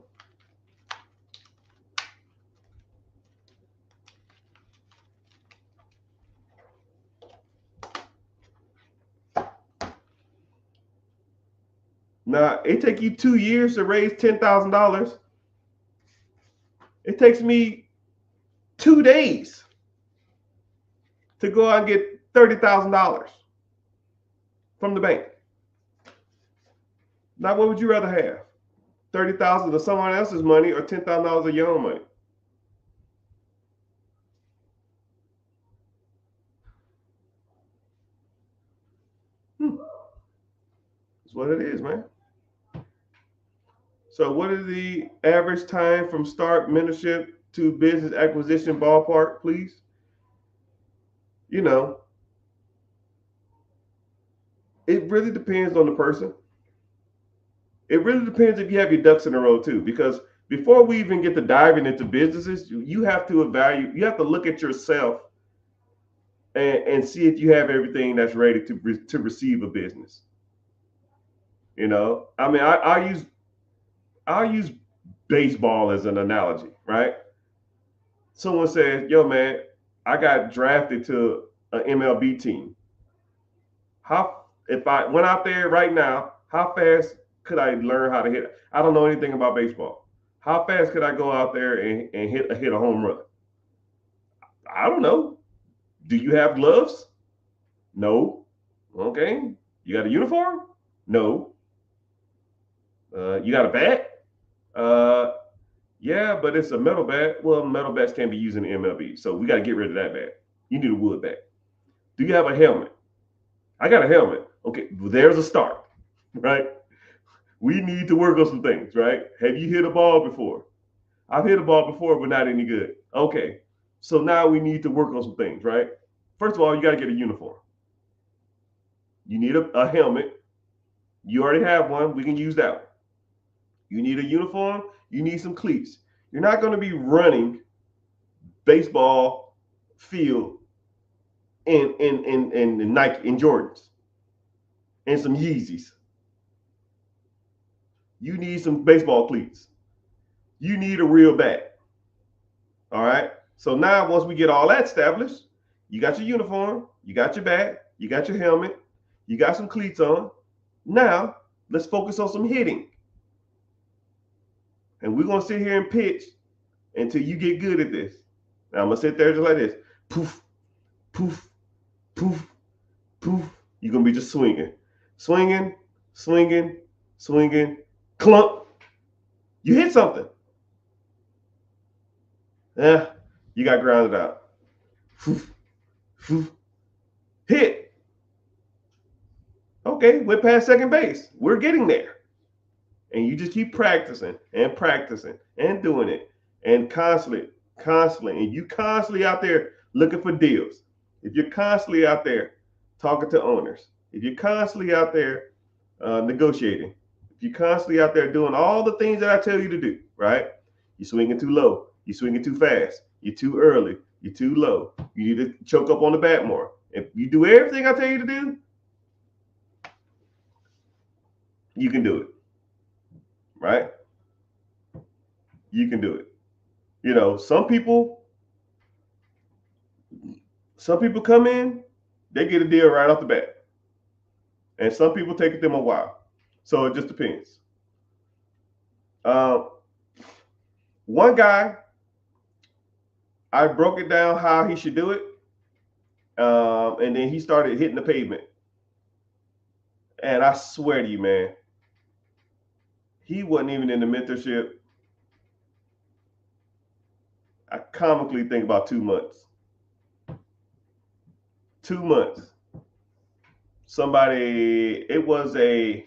Now, it take you 2 years to raise $10,000. It takes me 2 days to go out and get $30,000 from the bank. Now, what would you rather have? $30,000 of someone else's money or $10,000 of your own money? That's what it is, man. So what is the average time from start mentorship to business acquisition ballpark, please? You know, it really depends on the person. It really depends if you have your ducks in a row too, because before we even get to diving into businesses, you have to evaluate, you have to look at yourself and see if you have everything that's ready to receive a business. You know, I mean, I'll use baseball as an analogy, right? Someone says, "Yo, man, I got drafted to an MLB team. If I went out there right now, how fast could I learn how to hit? I don't know anything about baseball. How fast could I go out there and hit a home run? I don't know. Do you have gloves? No. Okay. You got a uniform? No. You got a bat? Yeah, but it's a metal bat. Well, metal bats can't be used in the MLB, so we got to get rid of that bat. You need a wood bat. Do you have a helmet? I got a helmet. Okay, well, there's a start, right? We need to work on some things, right? Have you hit a ball before? I've hit a ball before, but not any good. Okay, so now we need to work on some things, right? First of all, you got to get a uniform. You need a helmet. You already have one. We can use that one. You need a uniform. You need some cleats. You're not going to be running baseball field in Nike, in Jordans, and some Yeezys. You need some baseball cleats. You need a real bat. All right. So now once we get all that established, you got your uniform, you got your bat, you got your helmet, you got some cleats on. Now let's focus on some hitting. And we're going to sit here and pitch until you get good at this. Now I'm going to sit there just like this. Poof, poof, poof, poof. You're going to be just swinging. Swinging, swinging, swinging. Clump. You hit something. Yeah, you got grounded out. Poof, poof. Hit. Okay, we're past second base. We're getting there. And you just keep practicing and practicing and doing it and constantly. And you constantly out there looking for deals. If you're constantly out there talking to owners, if you're constantly out there negotiating, if you're constantly out there doing all the things that I tell you to do, right? You're swinging too low. You're swinging too fast. You're too early. You're too low. You need to choke up on the bat more. If you do everything I tell you to do, you can do it. Right? You can do it. You know, some people come in, they get a deal right off the bat. And some people take them a while. So it just depends. One guy, I broke it down how he should do it. And then he started hitting the pavement. And I swear to you, man, he wasn't even in the mentorship. I comically think about 2 months. 2 months. Somebody, it was I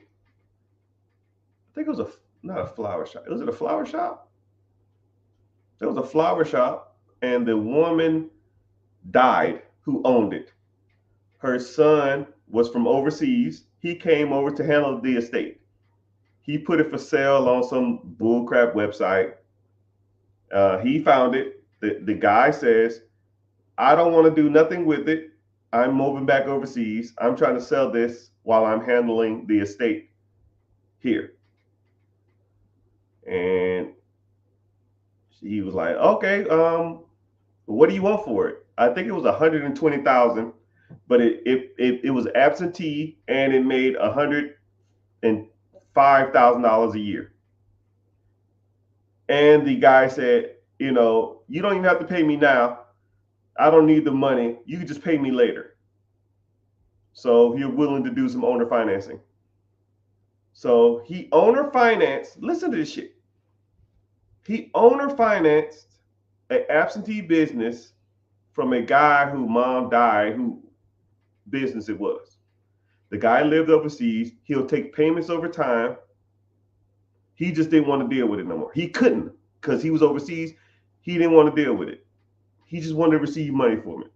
think it was not a flower shop. Was it a flower shop? There was a flower shop, and the woman died who owned it. Her son was from overseas. He came over to handle the estate. He put it for sale on some bullcrap website. He found it. The guy says, I don't want to do nothing with it. I'm moving back overseas. I'm trying to sell this while I'm handling the estate here. And he was like, okay, what do you want for it? I think it was $120,000, but it was absentee, and it made $105,000 a year. And the guy said, you know, you don't even have to pay me now. I don't need the money. You can just pay me later. So you're willing to do some owner financing. So he owner financed, listen to this shit. He owner financed an absentee business from a guy who mom died, who business it was. The guy lived overseas. He'll take payments over time. He just didn't want to deal with it no more. He couldn't, because he was overseas. He didn't want to deal with it. He just wanted to receive money from it.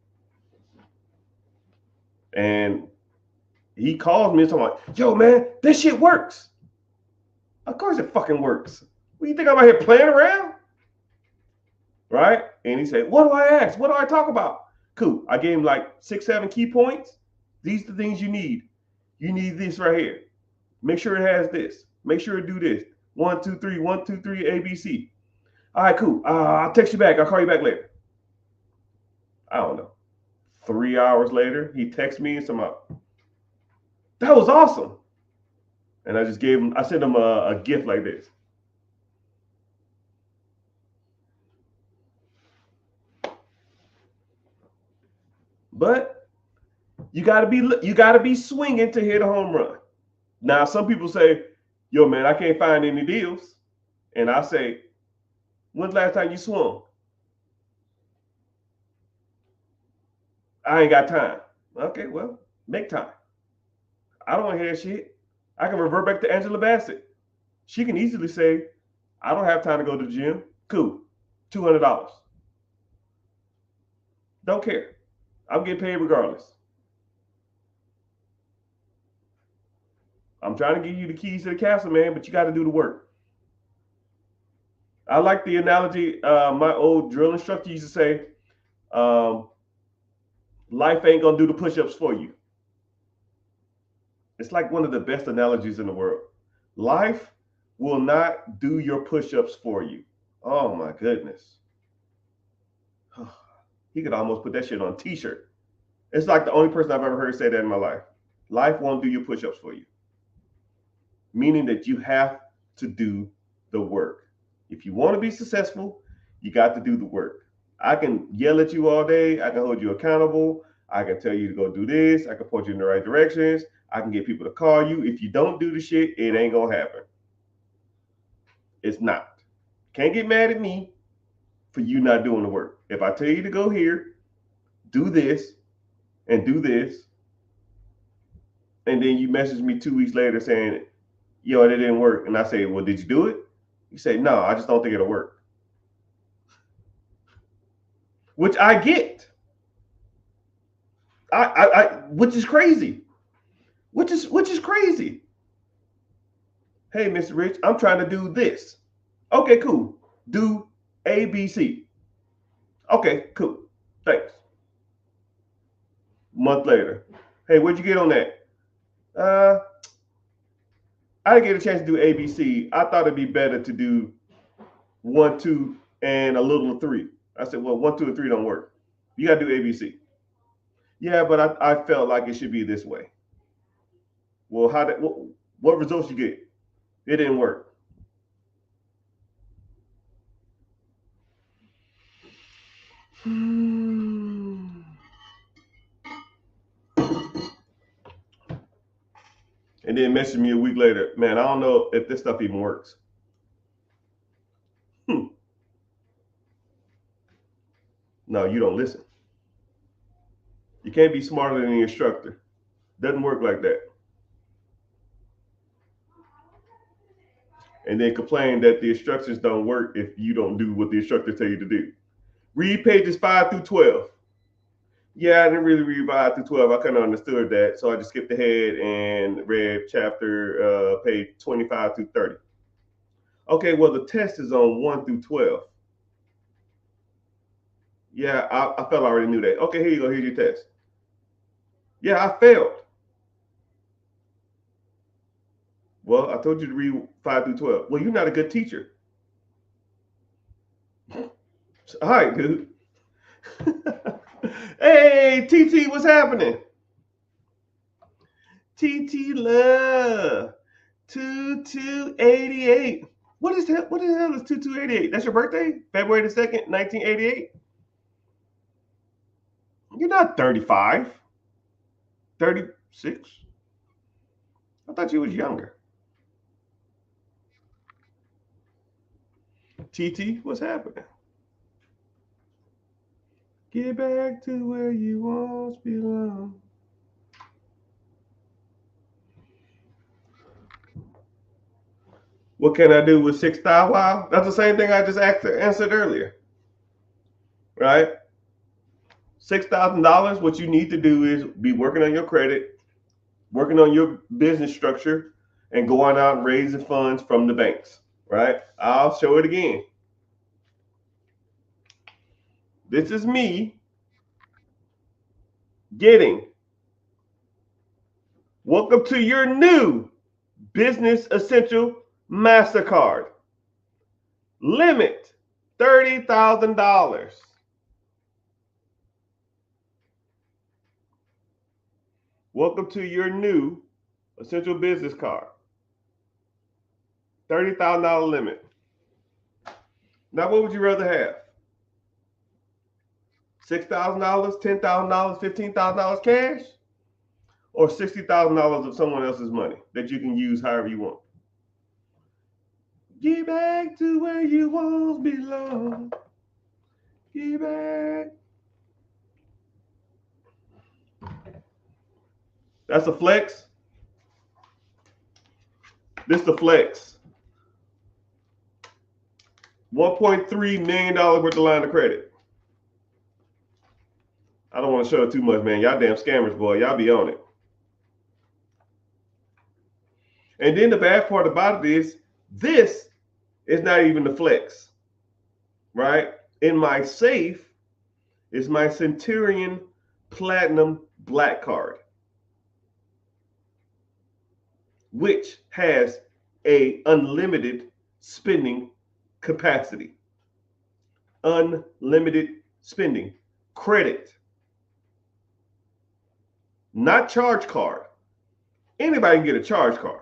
And he calls me and talking like, yo, man, this shit works. Of course it fucking works. What do you think I'm out here playing around? Right? And he said, what do I ask? What do I talk about? Cool. I gave him like 6, 7 key points. These are the things you need. You need this right here. Make sure it has this. Make sure it do this. 1, 2, 3, 1, 2, 3, ABC. All right, cool. I'll text you back. I'll call you back later. I don't know. 3 hours later, he texts me and said, that was awesome. And I just I sent him a gift like this. But you gotta be swinging to hit a home run. Now, some people say, yo, man, I can't find any deals. And I say, when's the last time you swung? I ain't got time. Okay, well, make time. I don't want to hear that shit. I can revert back to Angela Bassett. She can easily say, I don't have time to go to the gym. Cool. $200. Don't care. I'm getting paid regardless. I'm trying to give you the keys to the castle, man, but you got to do the work. I like the analogy my old drill instructor used to say, life ain't going to do the push-ups for you. It's like one of the best analogies in the world. Life will not do your push-ups for you. Oh my goodness. He could almost put that shit on a t-shirt. It's like the only person I've ever heard say that in my life. Life won't do your push-ups for you. Meaning that you have to do the work. If you want to be successful, you got to do the work. I can yell at you all day. I can hold you accountable. I can tell you to go do this. I can point you in the right directions. I can get people to call you. If you don't do the shit, it ain't going to happen. It's not. Can't get mad at me for you not doing the work. If I tell you to go here, do this, and do this, and then you message me 2 weeks later saying, yo, it didn't work. And I say, well, did you do it? You say, no, I just don't think it'll work. Which I get. Which is crazy. Which is crazy. Hey, Mr. Rich, I'm trying to do this. Okay, cool. Do A, B, C. Okay, cool. Thanks. Month later. Hey, what'd you get on that? I didn't get a chance to do A, B, C. I thought it'd be better to do 1, 2, and a little of 3. I said, well, 1, 2, and 3 don't work. You got to do A, B, C. Yeah, but I felt like it should be this way. Well, what results you get? It didn't work. And then message me a week later, man, I don't know if this stuff even works. No, you don't listen. You can't be smarter than the instructor. Doesn't work like that. And then complain that the instructions don't work if you don't do what the instructor tell you to do. Read pages 5 through 12. Yeah, I didn't really read 5 through 12. I kind of understood that. So I just skipped ahead and read page 25 through 30. Okay, well, the test is on 1 through 12. Yeah, I felt I already knew that. Okay, here you go. Here's your test. Yeah, I failed. Well, I told you to read 5 through 12. Well, you're not a good teacher. All right, dude. Hey, TT, what's happening? TT Love 2288. What is that? What the hell is 2288? That's your birthday? February the 2nd, 1988? You're not 35. 36? I thought you was younger. TT, what's happening? Get back to where you once belong. What can I do with 6,000? Wow, that's the same thing I just answered earlier, right? $6,000. What you need to do is be working on your credit, working on your business structure, and going out and raising funds from the banks, right? I'll show it again. This is me getting. Welcome to your new Business Essential MasterCard. Limit $30,000. Welcome to your new Essential Business Card. $30,000 limit. Now, what would you rather have? $6,000, $10,000, $15,000 cash? Or $60,000 of someone else's money that you can use however you want? Get back to where you once belong. Get back. That's a flex. This is the flex. $1.3 million worth of line of credit. I don't want to show it too much, man. Y'all damn scammers, boy. Y'all be on it. And then the bad part about it is this is not even the flex, right? In my safe is my Centurion Platinum Black Card, which has a unlimited spending capacity. Unlimited spending. Credit. Not charge card. Anybody can get a charge card.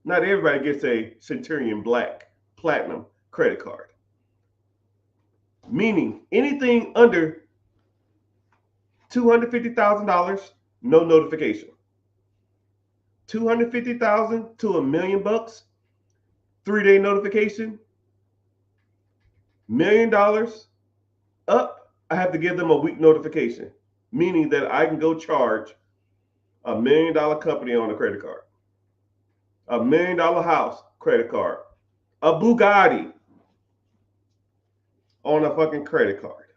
Not everybody gets a Centurion Black Platinum credit card. Meaning anything under $250,000, no notification. 250,000 to $1 million, 3-day notification. $1 million up, I have to give them a week notification, meaning that I can go charge $1 million company on a credit card, $1 million house credit card, a Bugatti on a fucking credit card,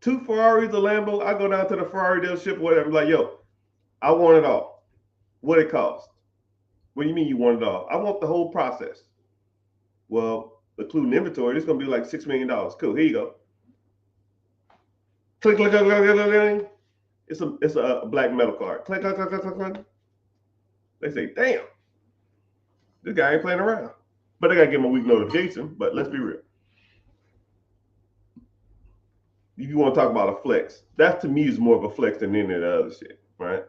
2 Ferraris, a Lambo. I go down to the Ferrari dealership, whatever, like, yo, I want it all. What it costs? What do you mean you want it all? I want the whole process. Well, including inventory, it's gonna be like $6 million. Cool, here you go. Click, click, click, click, click, click. It's a black metal card. Click, click, click, click, click, click. They say, damn, this guy ain't playing around. But I gotta give him a week notification. But let's be real. If you want to talk about a flex, that to me is more of a flex than any of the other shit, right?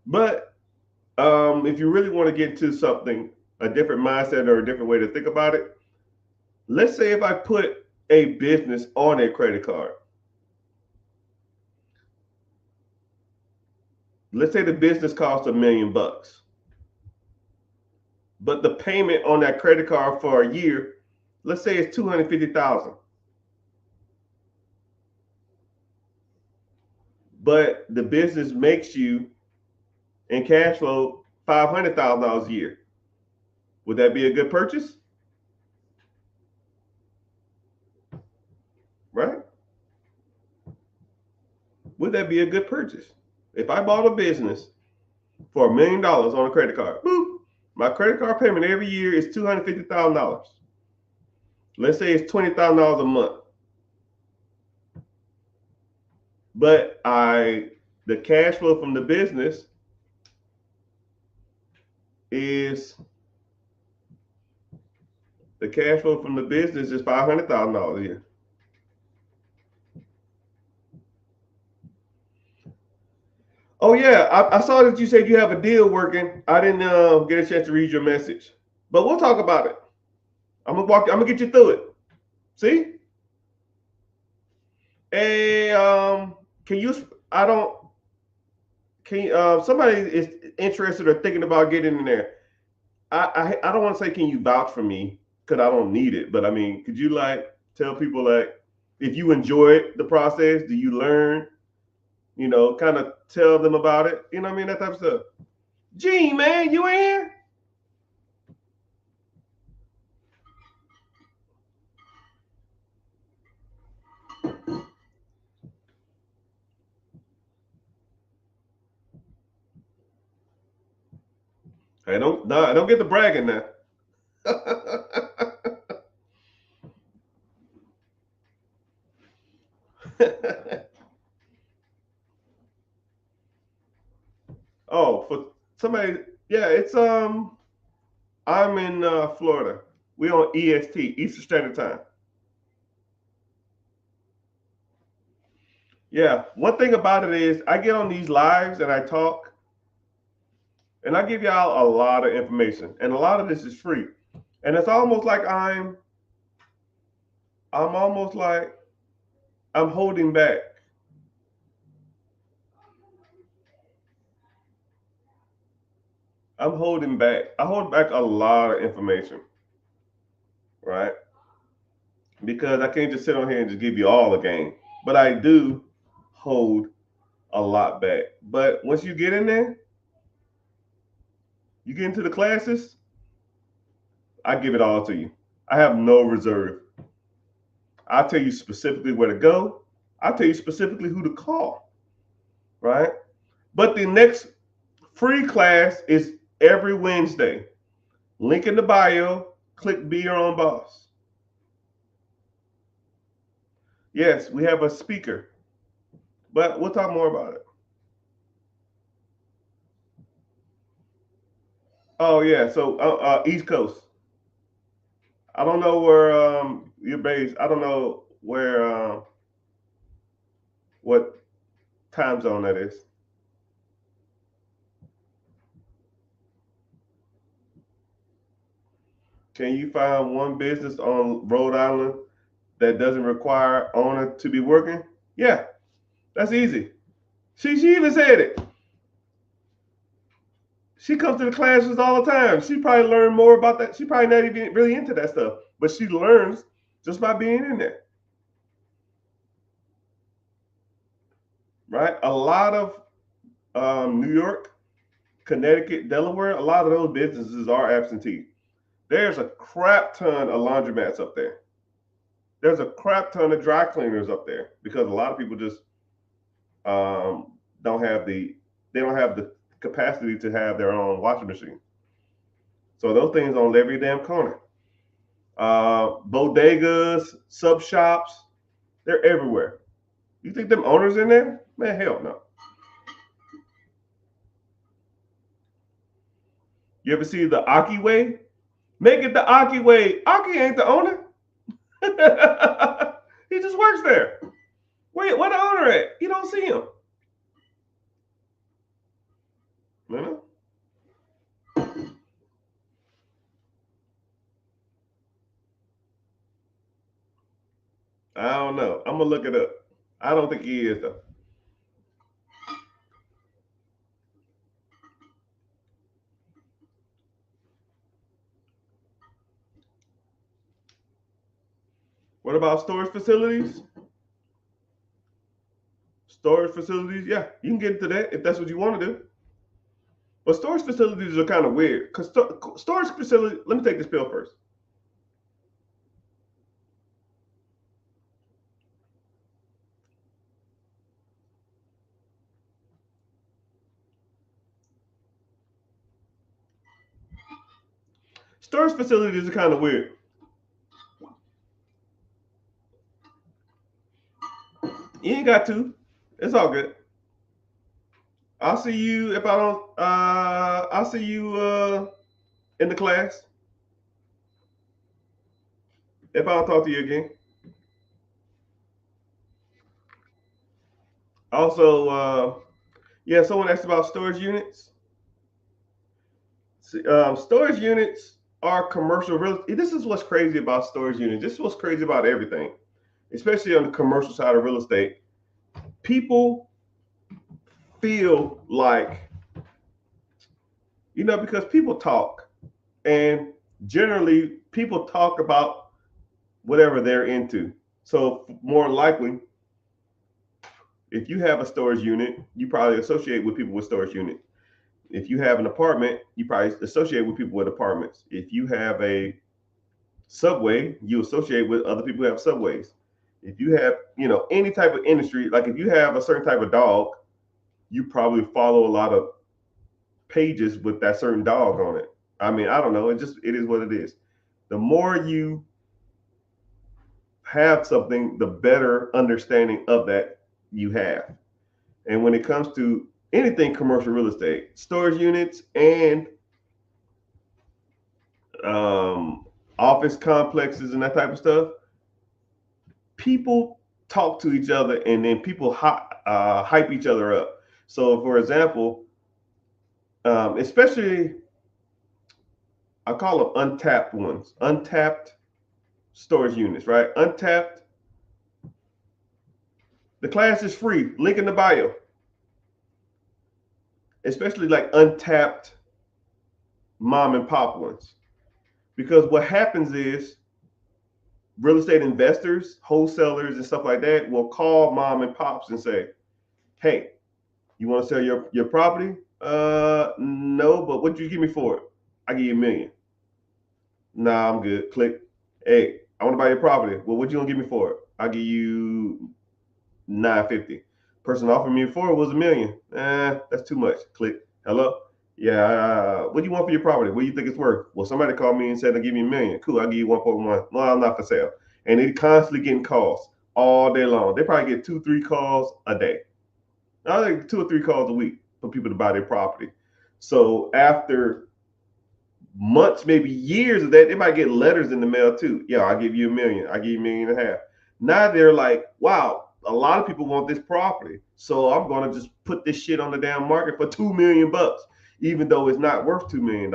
But if you really want to get to something, a different mindset or a different way to think about it, let's say if I put a business on a credit card. Let's say the business costs $1 million, but the payment on that credit card for a year, let's say it's $250,000. But the business makes you in cash flow $500,000 a year. Would that be a good purchase? Right? Would that be a good purchase? If I bought a business for $1 million on a credit card, boop, my credit card payment every year is $250,000. Let's say it's $20,000 a month. But the cash flow from the business is $500,000 a year. Oh yeah, I saw that you said you have a deal working. I didn't get a chance to read your message, but we'll talk about it. I'm gonna get you through it. See? Hey, can you? I don't. Can somebody is interested or thinking about getting in there? I don't want to say can you vouch for me because I don't need it, but I mean, could you like tell people like if you enjoyed the process, do you learn? You know, kind of tell them about it. You know what I mean? That type of stuff. Gene, man, you in here? Hey, don't get the bragging now. Oh, for somebody, yeah, it's I'm in Florida. We on EST, Eastern Standard Time. Yeah, one thing about it is I get on these lives and I talk, and I give y'all a lot of information, and a lot of this is free, and it's almost like I'm almost like I'm holding back. I'm holding back. I hold back a lot of information, right? Because I can't just sit on here and just give you all the game. But I do hold a lot back. But once you get in there, you get into the classes, I give it all to you. I have no reserve. I'll tell you specifically where to go. I'll tell you specifically who to call, right? But the next free class is every Wednesday. Link in the bio. Click Be Your Own Boss. Yes, we have a speaker, but we'll talk more about it. Oh yeah, so East Coast. I don't know where you're based. I don't know where what time zone that is. Can you find one business on Rhode Island that doesn't require owner to be working? Yeah, that's easy. She even said it. She comes to the classes all the time. She probably learned more about that. She probably not even really into that stuff, but she learns just by being in there, right? A lot of New York, Connecticut, Delaware, a lot of those businesses are absentee. There's a crap ton of laundromats up there. There's a crap ton of dry cleaners up there because a lot of people just don't have the capacity to have their own washing machine. So those things on every damn corner. Bodegas, sub shops, they're everywhere. You think them owners in there? Man, hell no. You ever see the Aki way? Make it the Aki way. Aki ain't the owner. He just works there. Where the owner at? You don't see him. You know? I don't know. I'm gonna look it up. I don't think he is though. What about storage facilities? Storage facilities, yeah, you can get into that if that's what you want to do. But storage facilities are kind of weird because storage facility. Let me take this pill first. Storage facilities are kind of weird. You ain't got to. It's all good. I'll see you if I don't. I'll see you in the class if I don't talk to you again. Also, yeah, someone asked about storage units. Storage units are commercial real. This is what's crazy about storage units. This is what's crazy about everything, especially on the commercial side of real estate. People feel like, because people talk, and generally people talk about whatever they're into. So more likely, if you have a storage unit, you probably associate with people with storage unit. If you have an apartment, you probably associate with people with apartments. If you have a subway, you associate with other people who have subways. If you have, any type of industry, like if you have a certain type of dog, you probably follow a lot of pages with that certain dog on it. I mean, I don't know. It is what it is. The more you have something, the better understanding of that you have. And when it comes to anything commercial real estate, storage units and office complexes and that type of stuff, people talk to each other and then people hype each other up. So, for example, especially I call them untapped ones, untapped storage units, right? Untapped. The class is free. Link in the bio. Especially like untapped mom and pop ones. Because what happens is real estate investors, wholesalers, and stuff like that will call mom and pops and say, hey, you want to sell your property? No, but what you give me for it? I give you $1 million. Nah, I'm good. Click. Hey, I want to buy your property. Well, what you gonna give me for it? I'll give you 950. Person offered me for it was $1 million. That's too much. Click. Hello. Yeah. What do you want for your property? What do you think it's worth? Well, somebody called me and said they'll give me $1 million. Cool. I'll give you 1.1. Well, I'm not for sale. And they constantly getting calls all day long. They probably get 2, 3 calls a day. I think 2 or 3 calls a week for people to buy their property. So after months, maybe years of that, they might get letters in the mail too. Yeah, I'll give you $1 million. I'll give you $1.5 million. Now they're like, wow, a lot of people want this property. So I'm gonna just put this shit on the damn market for $2 million, even though it's not worth $2 million.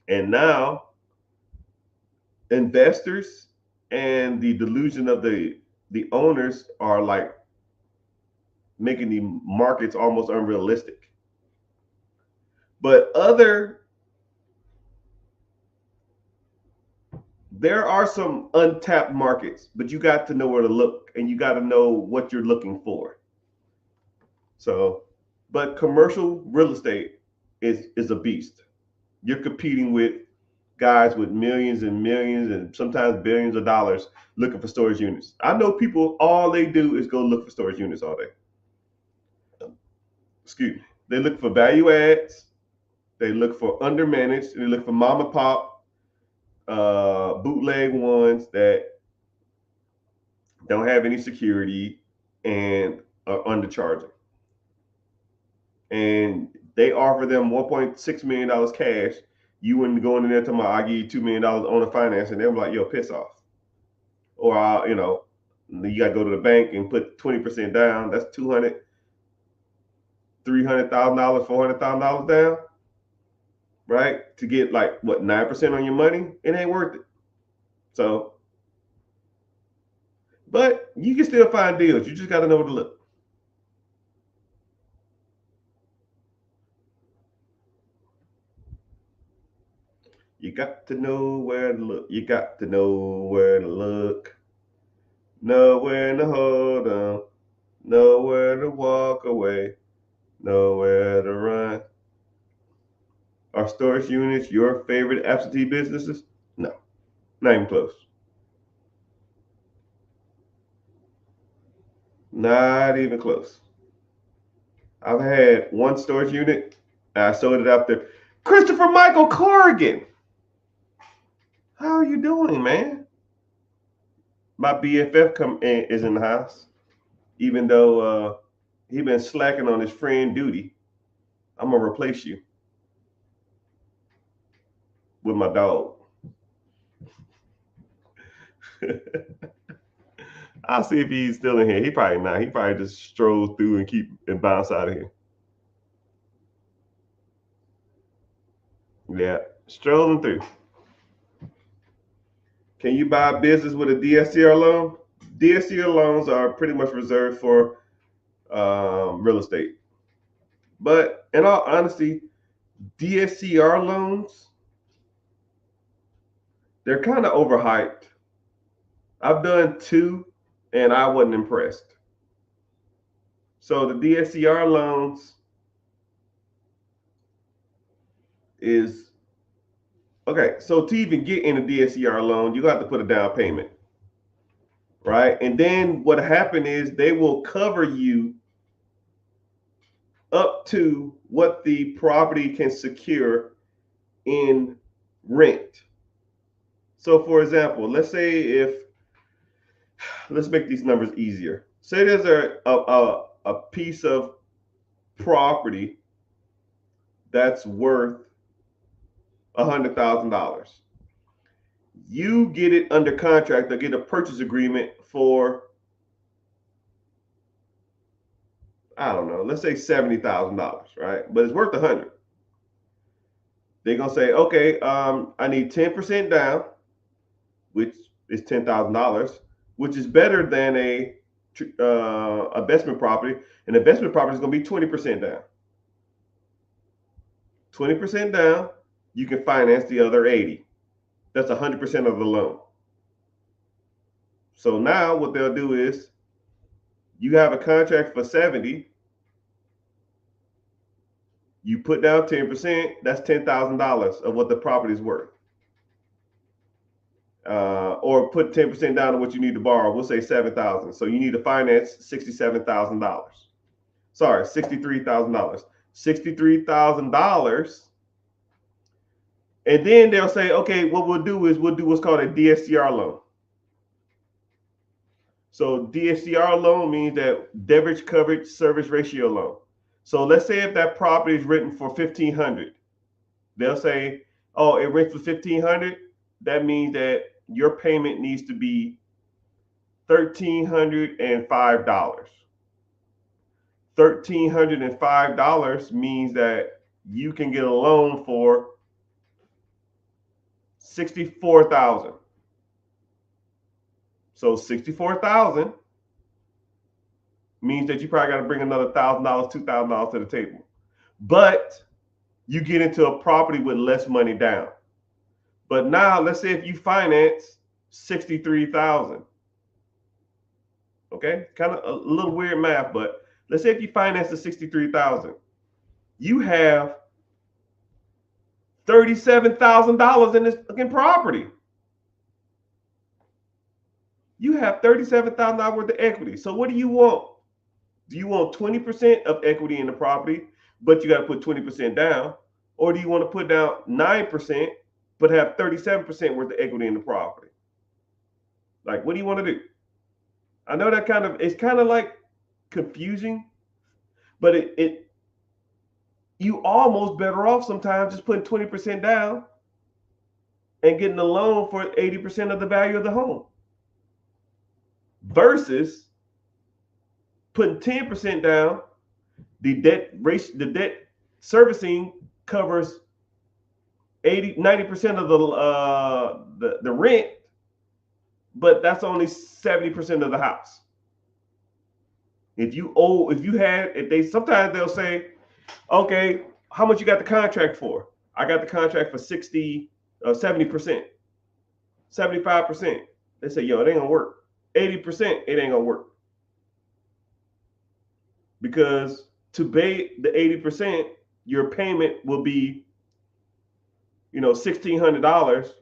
And now investors and the delusion of the owners are like making the markets almost unrealistic. But there are some untapped markets, but you got to know where to look and you got to know what you're looking for. So, but commercial real estate is a beast. You're competing with guys with millions and millions and sometimes billions of dollars looking for storage units. I know people, all they do is go look for storage units all day. Excuse me. They look for value adds, they look for undermanaged, they look for mom and pop bootleg ones that don't have any security and are undercharging. And they offer them $1.6 million cash. You wouldn't go in there talking about, I give you $2 million on the finance, and they're like, yo, piss off. Or, you got to go to the bank and put 20% down. That's $200,000, $300,000, $400,000 down, right? To get like, what, 9% on your money? It ain't worth it. So, but you can still find deals. You just got to know where to look. You got to know where to look. You got to know where to look. Know when to hold on. Know where to walk away. Know where to run. Are storage units your favorite absentee businesses? No, not even close. Not even close. I've had one storage unit. And I sold it after. Christopher Michael Corrigan. How are you doing, man? My BFF is in the house, even though he been slacking on his friend duty. I'm gonna replace you with my dog. I'll see if he's still in here. He probably not. He probably just strolls through and bounce out of here. Yeah, strolling through. Can you buy a business with a DSCR loan? DSCR loans are pretty much reserved for real estate. But in all honesty, DSCR loans, they're kind of overhyped. I've done 2 and I wasn't impressed. So the DSCR loans is okay. So to even get in a DSCR loan, you have to put a down payment, right? And then what happened is they will cover you up to what the property can secure in rent. So for example, let's make these numbers easier. Say there's a piece of property that's worth $100,000. You get it under contract or get a purchase agreement for, I don't know, let's say $70,000, right? But it's worth 100. They're gonna say, okay, I need 10% down, which is $10,000, which is better than a investment property. An investment property is gonna be 20% down. 20% down, you can finance the other 80. That's 100% of the loan. So now what they'll do is you have a contract for 70, you put down 10%, that's $10,000 of what the property is worth. or put 10% down on what you need to borrow. We'll say $7,000. So you need to finance $67,000. Sorry, $63,000. $63,000. And then they'll say, okay, what we'll do is we'll do what's called a DSCR loan. So DSCR loan means that Debt Coverage Service Ratio loan. So let's say if that property is written for $1,500, they'll say, oh, it rents for $1,500. That means that your payment needs to be $1,305. $1,305 means that you can get a loan for $64,000. So $64,000 means that you probably got to bring another $1,000, $2,000 to the table. But you get into a property with less money down. But now let's say if you finance $63,000. Okay, kind of a little weird math, but let's say if you finance the $63,000, you have $37,000 in this fucking property. You have $37,000 worth of equity. So what do you want? Do you want 20% of equity in the property, but you got to put 20% down? Or do you want to put down 9%, but have 37% worth of equity in the property? Like, what do you want to do? I know that it's kind of like confusing, but you almost better off sometimes just putting 20% down and getting a loan for 80% of the value of the home versus putting 10% down. The debt servicing covers 90% of the rent, but that's only 70% of the house. Sometimes they'll say, okay, how much you got the contract for? I got the contract for 70%, 75%. They say, yo, it ain't gonna work. 80%, it ain't gonna work. Because to pay the 80%, your payment will be, $1,600,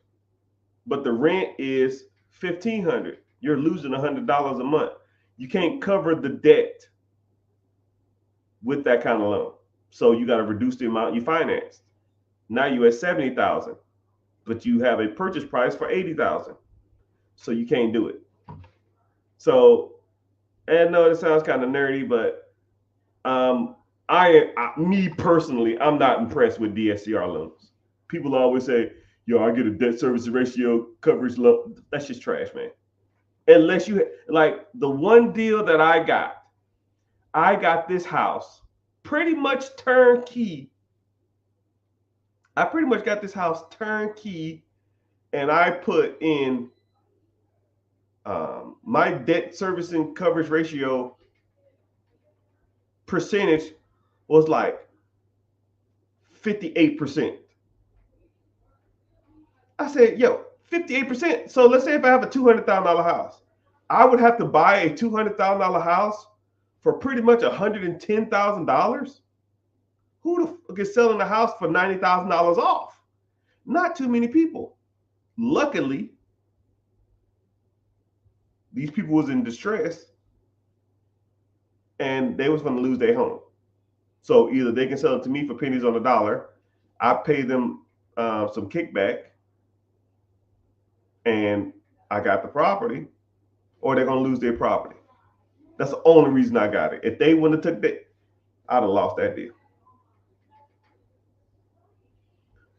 but the rent is $1,500. You're losing $100 a month. You can't cover the debt with that kind of loan. So you got to reduce the amount you financed. Now you're at $70,000, but you have a purchase price for $80,000. So you can't do it. So, and I know it sounds kind of nerdy, but me personally, I'm not impressed with DSCR loans. People always say, yo, I get a debt service ratio coverage loan. That's just trash, man. Unless you, like the one deal that I got this house pretty much turnkey. I pretty much got this house turnkey, and I put in my debt servicing coverage ratio percentage was like 58%. I said, yo, 58%. So let's say if I have a $200,000 house, I would have to buy a $200,000 house for pretty much $110,000. Who the fuck is selling a house for $90,000 off? Not too many people. Luckily, these people was in distress and they was going to lose their home. So either they can sell it to me for pennies on the dollar, I pay them some kickback, and I got the property, or they're going to lose their property. That's the only reason I got it. If they wouldn't have took that, I'd have lost that deal.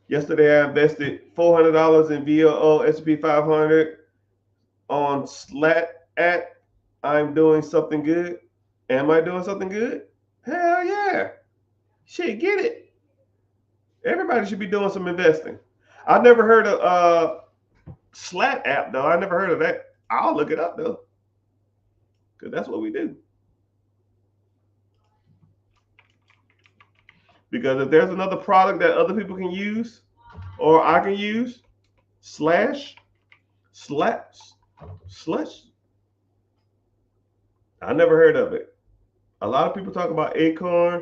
Yesterday, I invested $400 in VOO S&P 500 on SLAT at I'm doing something good. Am I doing something good? Hell yeah. Shit, get it. Everybody should be doing some investing. I've never heard of SLAT app, though. I never heard of that. I'll look it up, though, because that's what we do. Because if there's another product that other people can use or I can use, Slush, I never heard of it. A lot of people talk about Acorn.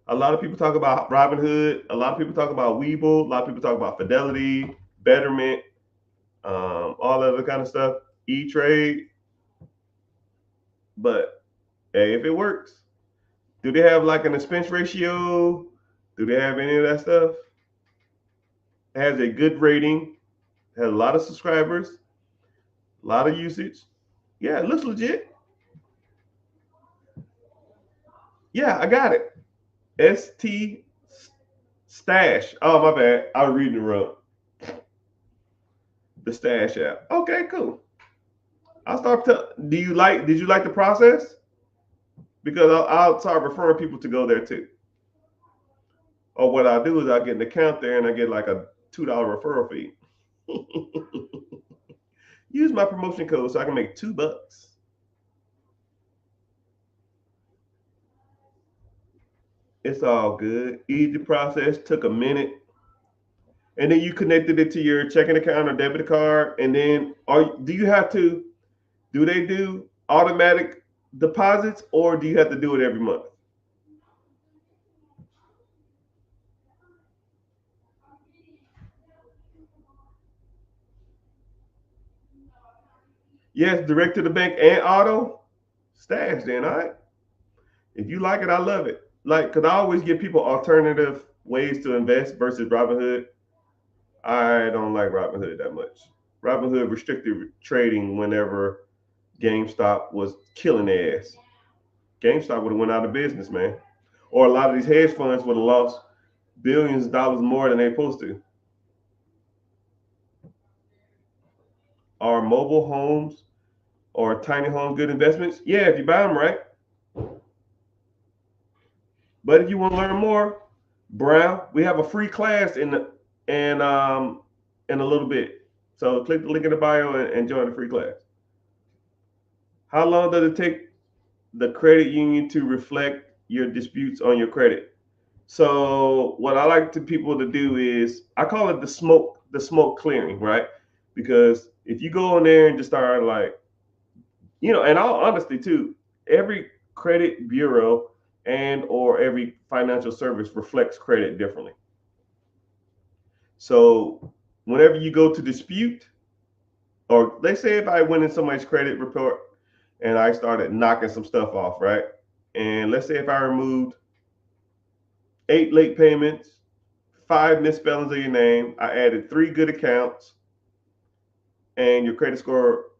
A lot of people talk about Robinhood. A lot of people talk about Webull. A lot of people talk about Fidelity, Betterment. all other kind of stuff, E-Trade. But hey, if it works, do they have like an expense ratio? Do they have any of that stuff? It has a good rating, has a lot of subscribers, a lot of usage. Yeah, it looks legit. Yeah, I got it. ST Stash. Oh, my bad. I was reading the wrong. The Stash app. Okay, cool. I'll start. Did you like the process? Because I'll start referring people to go there too. Or what I'll do is I'll get an account there and I get like a $2 referral fee. Use my promotion code so I can make $2. It's all good. Easy process. Took a minute. And then you connected it to your checking account or debit card. And then do you have to do they do automatic deposits or do you have to do it every month? Yes, direct to the bank and auto. Stash then, all right. If you like it, I love it. Like, cause I always give people alternative ways to invest versus Robinhood. I don't like Robinhood that much. Robinhood restricted trading whenever GameStop was killing their ass. GameStop would have went out of business, man. Or a lot of these hedge funds would have lost billions of dollars more than they supposed to. Are mobile homes or tiny home good investments? Yeah, if you buy them right. But if you want to learn more, Brown, we have a free class and in a little bit. So click the link in the bio and join the free class. How long does it take the credit union to reflect your disputes on your credit? So what I like to people to do is I call it the smoke clearing, right? Because if you go in there and just start like, and all honesty too, every credit bureau and or every financial service reflects credit differently. So whenever you go to dispute, or let's say if I went in somebody's credit report and I started knocking some stuff off, right? And let's say if I removed 8 late payments, 5 misspellings of your name, I added 3 good accounts, and your credit score,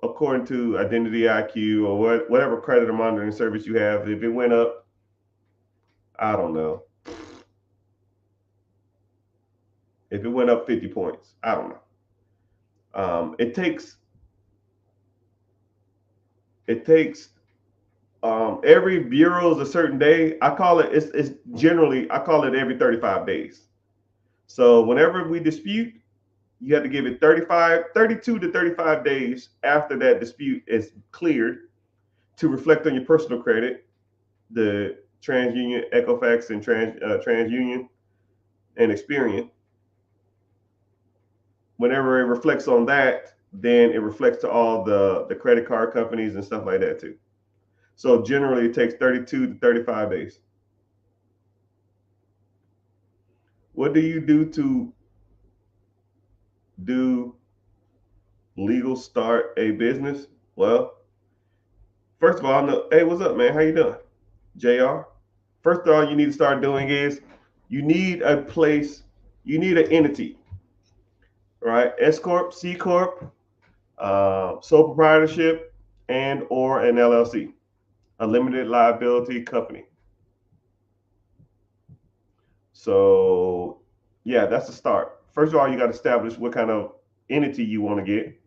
according to Identity IQ or whatever credit monitoring service you have, if it went up, I don't know, if it went up 50 points, I don't know. It takes every bureau is a certain day. I call it it's generally I call it every 35 days. So whenever we dispute, you have to give it 32 to 35 days after that dispute is cleared to reflect on your personal credit, the TransUnion, Equifax, and TransUnion and Experian. Whenever it reflects on that, then it reflects to all the credit card companies and stuff like that too. So generally, it takes 32 to 35 days. What do you do to do legal start a business? Well, first of all, hey, what's up, man? How you doing, Jr.? First of all, you need to start doing is you need a place, you need an entity, right? S corp, C corp, sole proprietorship, and or an LLC, a limited liability company. So yeah, that's the start. First of all, you got to establish what kind of entity you want to get.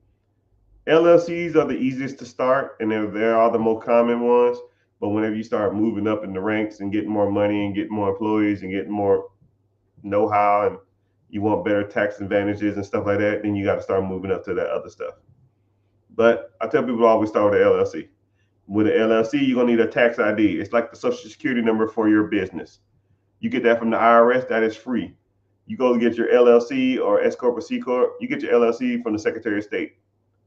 LLCs are the easiest to start, and they're all the most common ones. But whenever you start moving up in the ranks and getting more money and getting more employees and getting more know-how and you want better tax advantages and stuff like that, then you got to start moving up to that other stuff. But I tell people to always start with an LLC. With an LLC, you're gonna need a tax ID. It's like the social security number for your business. You get that from the IRS. That is free. You go get your LLC or S corp or C corp. You get your LLC from the Secretary of State,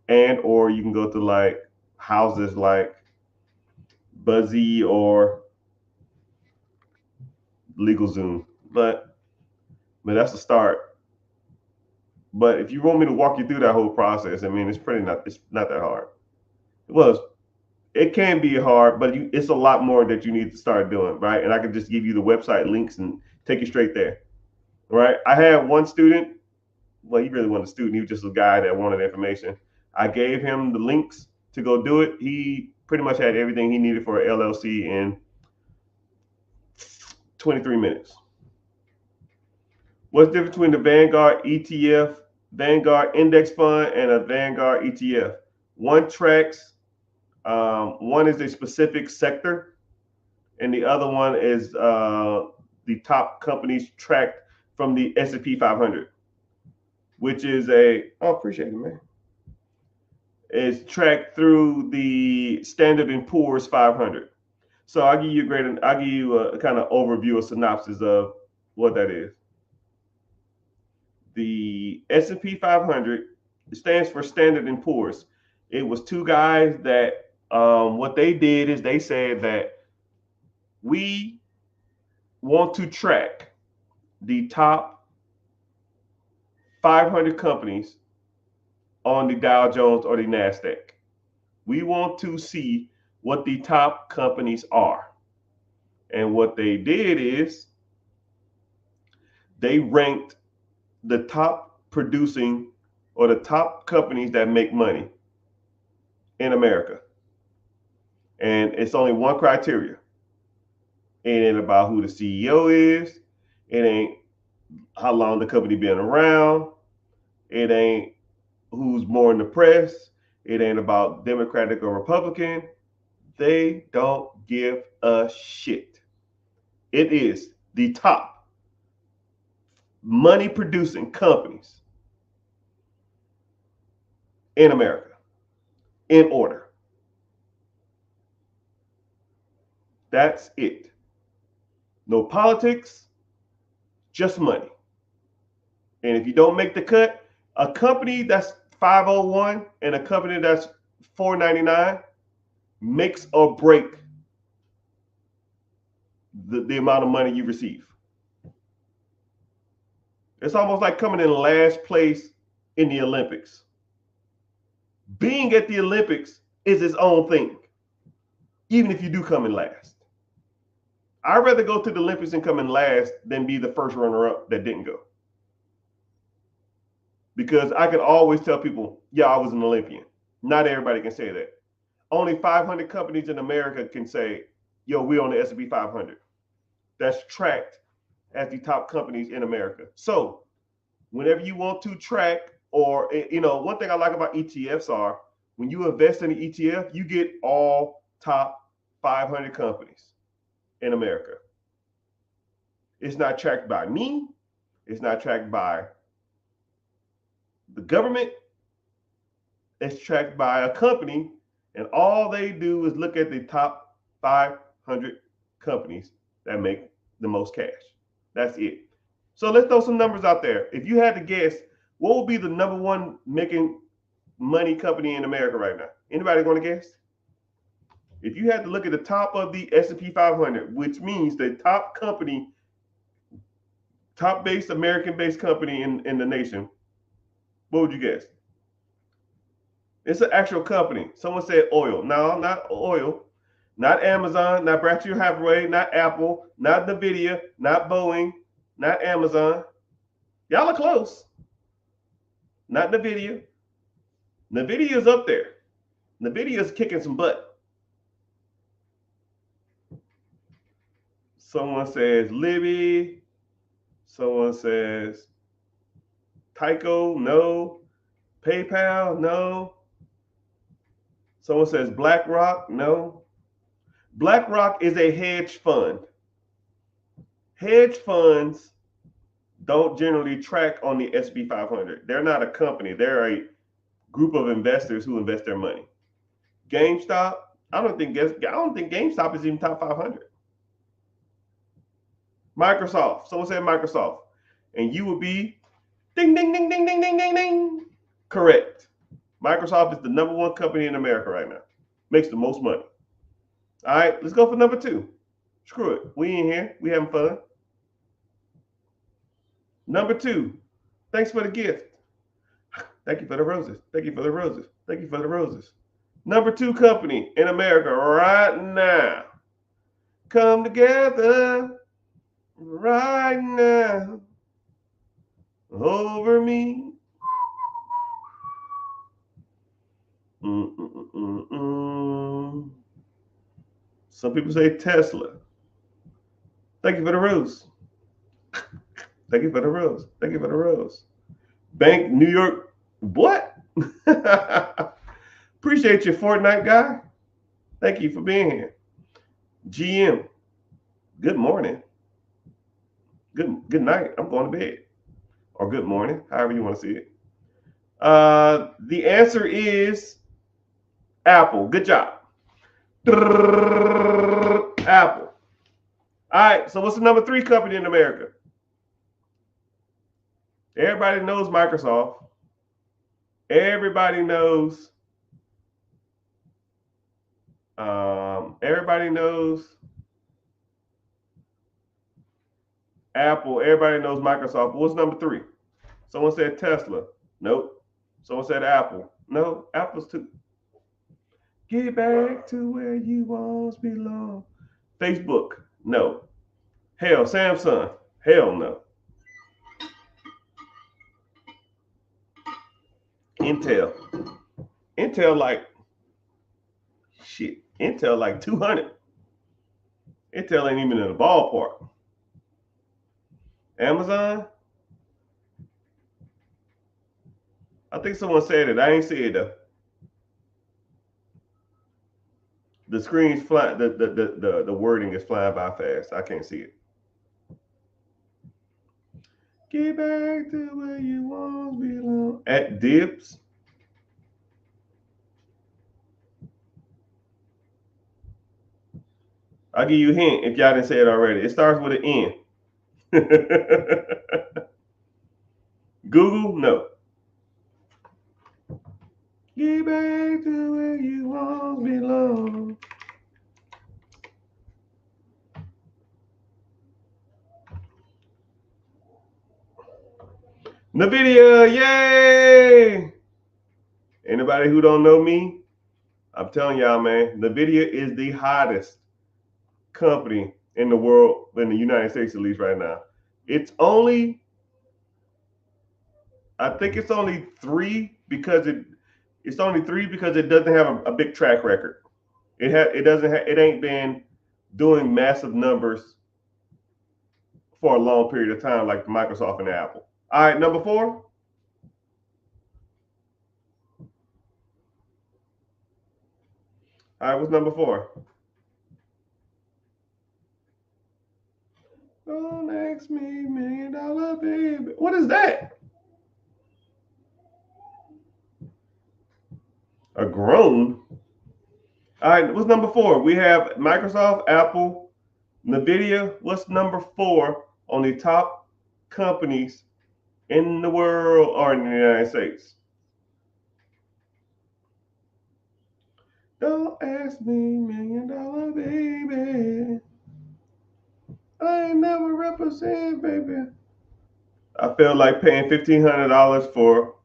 and or you can go to like houses like Buzzy or LegalZoom. But that's the start. But if you want me to walk you through that whole process, I mean, it's not that hard. Well, it can be hard, but it's a lot more that you need to start doing, right? And I can just give you the website links and take you straight there, right? I had one student. Well, he really wasn't a student. He was just a guy that wanted information. I gave him the links to go do it. He pretty much had everything he needed for an LLC in 23 minutes. What's the difference between the Vanguard ETF, Vanguard Index Fund, and a Vanguard ETF? One tracks, one is a specific sector, and the other one is the top companies tracked from the S&P 500, which is appreciate it, man. It's tracked through the Standard & Poor's 500. So I'll give you a kind of overview, a synopsis of what that is. The S&P 500 stands for Standard & Poor's. It was two guys that what they did is they said that we want to track the top 500 companies on the Dow Jones or the NASDAQ. We want to see what the top companies are. And what they did is they ranked the top producing or the top companies that make money in America. And it's only one criteria. It ain't about who the CEO is. It ain't how long the company been around. It ain't who's more in the press. It ain't about Democratic or Republican. They don't give a shit. It is the top money producing companies in America in order. That's it. No politics, just money. And if you don't make the cut, a company that's 501 and a company that's 499 makes or break the amount of money you receive. It's almost like coming in last place in the Olympics. Being at the Olympics is its own thing, even if you do come in last. I'd rather go to the Olympics and come in last than be the first runner-up that didn't go. Because I can always tell people, yeah, I was an Olympian. Not everybody can say that. Only 500 companies in America can say, yo, we're on the S&P 500. That's tracked as the top companies in America. So whenever you want to track, or, one thing I like about ETFs are when you invest in an ETF, you get all top 500 companies in America. It's not tracked by me. It's not tracked by the government. It's tracked by a company, and all they do is look at the top 500 companies that make the most cash. That's it. So let's throw some numbers out there. If you had to guess, what would be the number one making money company in America right now? Anybody want to guess? If you had to look at the top of the S&P 500, which means the top company, top-based, American-based company in the nation, what would you guess? It's an actual company. Someone said oil. No, not oil. Not Amazon, not Berkshire Hathaway, not Apple, not NVIDIA, not Boeing, not Amazon. Y'all are close. Not NVIDIA. NVIDIA is up there. NVIDIA is kicking some butt. Someone says Libby. Someone says Tyco, no. PayPal, no. Someone says BlackRock, no. BlackRock is a hedge fund. Hedge funds don't generally track on the S&P 500. They're not a company. They're a group of investors who invest their money. GameStop, I don't think GameStop is even top 500. Microsoft, someone said Microsoft, and you would be ding, ding, ding, ding, ding, ding, ding, ding. Correct. Microsoft is the number one company in America right now. Makes the most money. All right, let's go for number 2. Screw it. We in here. We having fun. Number 2. Thanks for the gift. Thank you for the roses. Thank you for the roses. Thank you for the roses. Number 2 company in America right now. Come together right now over me. Some people say Tesla. Thank you for the rose. Thank you for the rose. Thank you for the rose. Bank New York. What? Appreciate you, Fortnite guy. Thank you for being here. GM. Good morning. Good night. I'm going to bed. Or good morning, however you want to see it. The answer is Apple. Good job. Apple. All right, so what's the number 3 company in America? Everybody knows Microsoft. Everybody knows. Everybody knows Apple. Everybody knows Microsoft. What's number 3? Someone said Tesla. Nope. Someone said Apple. No, Apple's 2. Get back to where you once belong. Facebook. No. Hell, Samsung. Hell no. Intel. Intel like shit. Intel like 200. Intel ain't even in the ballpark. Amazon. I think someone said it. I ain't see it though. The screen's flying. The wording is flying by fast. I can't see it. Get back to where you once belong. At Dibs. I'll give you a hint if y'all didn't say it already. It starts with an N. Google? No. Get back to where you once belong. NVIDIA, yay! Anybody who don't know me, I'm telling y'all, man, NVIDIA is the hottest company in the world, in the United States at least right now. It's only, I think it's only 3 because it doesn't have a big track record. It ain't been doing massive numbers for a long period of time like Microsoft and Apple. All right, number 4. All right, what's number 4? Don't ask me, $1 million baby. What is that? A groan? All right, what's number 4? We have Microsoft, Apple, NVIDIA. What's number 4 on the top companies in the world or in the United States? Don't ask me, $1 million baby. I ain't never represent, baby. I feel like paying $1,500 for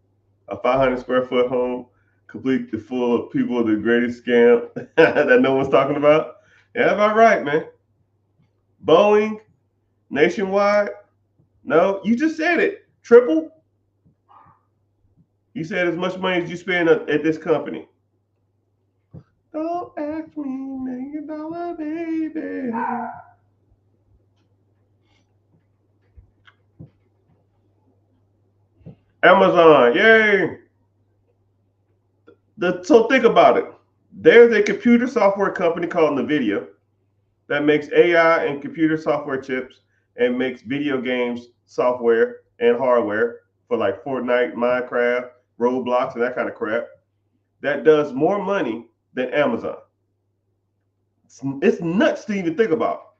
a 500 square foot home, complete full of people, the greatest scam that no one's talking about. Yeah, about right, man. Boeing, Nationwide. No, you just said it. Triple. You said as much money as you spend at this company. Don't ask me, $1 million baby. Amazon, yay! So think about it. There's a computer software company called NVIDIA that makes AI and computer software chips and makes video games software and hardware for like Fortnite, Minecraft, Roblox, and that kind of crap. That does more money than Amazon. It's nuts to even think about.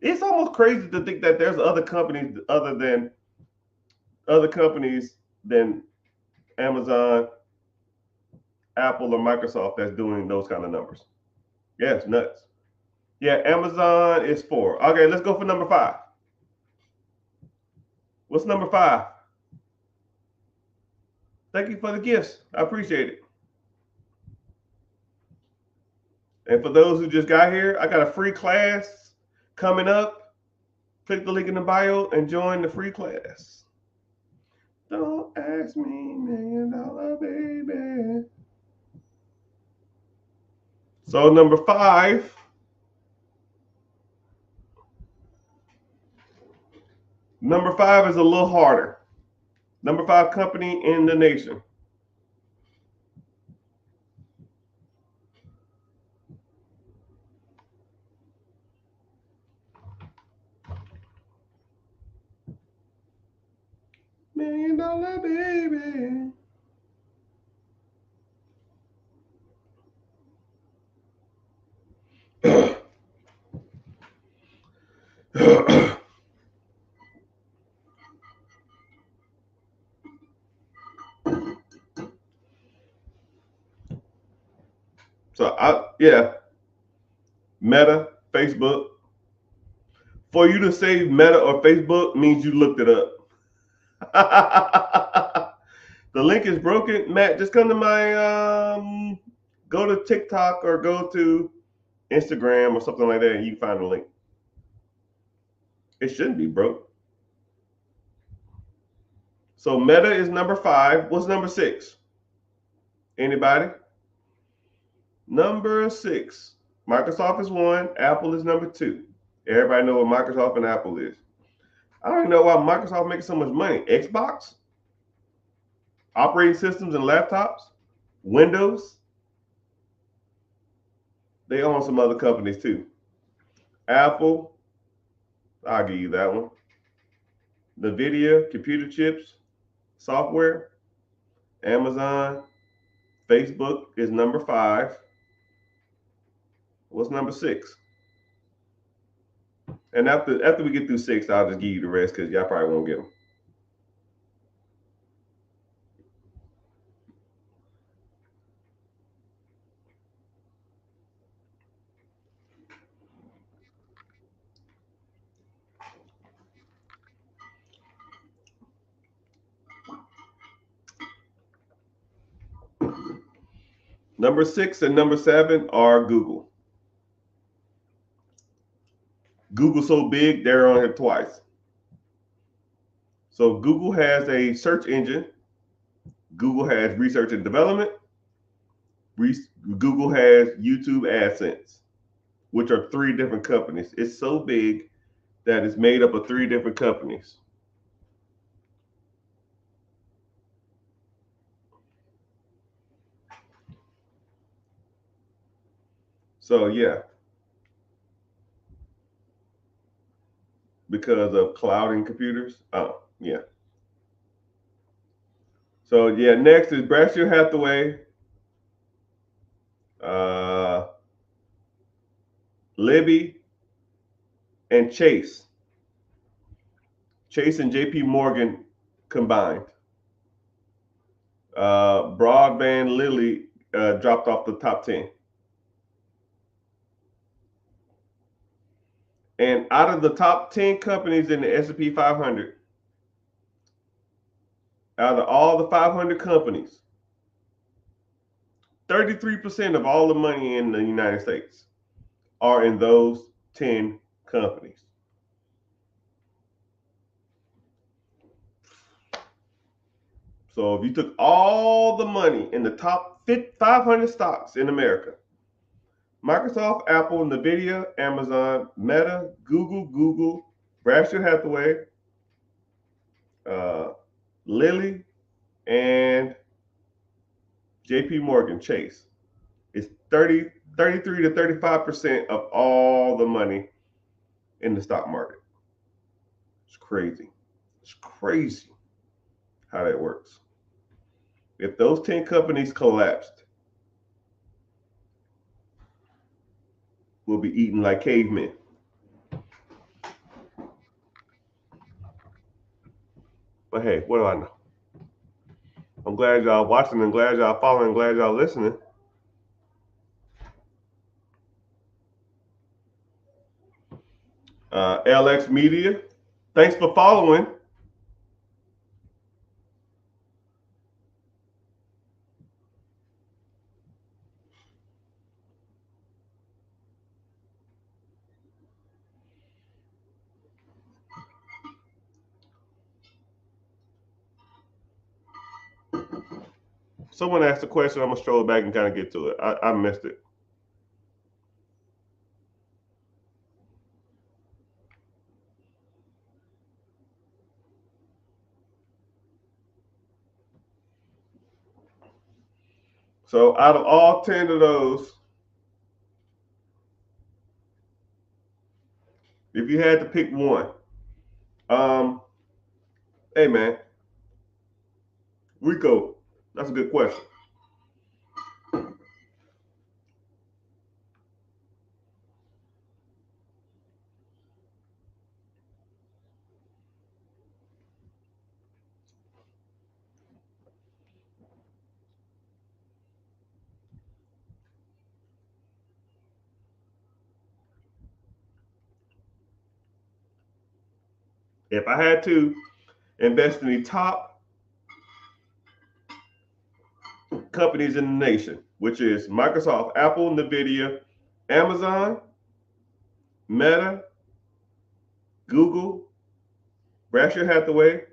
It's almost crazy to think that there's other companies than Amazon, Apple, or Microsoft that's doing those kind of numbers. Yeah, it's nuts. Yeah, Amazon is 4. Okay, let's go for number 5. What's number 5? Thank you for the gifts. I appreciate it. And for those who just got here, I got a free class coming up. Click the link in the bio and join the free class. Don't ask me, $1 million baby. So number 5. Number 5 is a little harder. Number 5 company in the nation. $1 million baby. Meta, Facebook. For you to say Meta or Facebook means you looked it up. The link is broken. Matt, just come to my go to TikTok or go to Instagram or something like that and you can find the link. It shouldn't be broke. So Meta is number 5. What's number 6? Anybody? Number 6. Microsoft is 1. Apple is number 2. Everybody know what Microsoft and Apple is. I don't even know why Microsoft makes so much money. Xbox, operating systems and laptops, Windows. They own some other companies too. Apple, I'll give you that one. NVIDIA, computer chips, software. Amazon, Facebook is number 5. What's number 6? And after we get through 6, I'll just give you the rest because y'all probably won't get them. Number 6 and number 7 are Google. Google's so big, they're on here twice. So Google has a search engine. Google has research and development. Google has YouTube AdSense, which are 3 different companies. It's so big that it's made up of 3 different companies. So yeah, because of clouding computers. Oh yeah. So yeah, next is Berkshire Hathaway, Libby, and Chase. Chase and JP Morgan combined. Broadband Lilly dropped off the top 10. And out of the top 10 companies in the S&P 500, out of all the 500 companies, 33% of all the money in the United States are in those 10 companies. So if you took all the money in the top 500 stocks in America, Microsoft, Apple, NVIDIA, Amazon, Meta, Google, Berkshire Hathaway, Lilly, and JP Morgan Chase. It's 33 to 35% of all the money in the stock market. It's crazy. It's crazy how that works. If those 10 companies collapsed, we'll be eating like cavemen. But hey, what do I know? I'm glad y'all watching and glad y'all following and glad y'all listening. LX Media, thanks for following. Someone asked a question. I'm gonna stroll back and kind of get to it. I missed it. So out of all 10 of those, if you had to pick one, um, hey man, Rico, that's a good question. If I had to invest in the top companies in the nation, which is Microsoft, Apple, Nvidia, Amazon, Meta, Google, Berkshire Hathaway,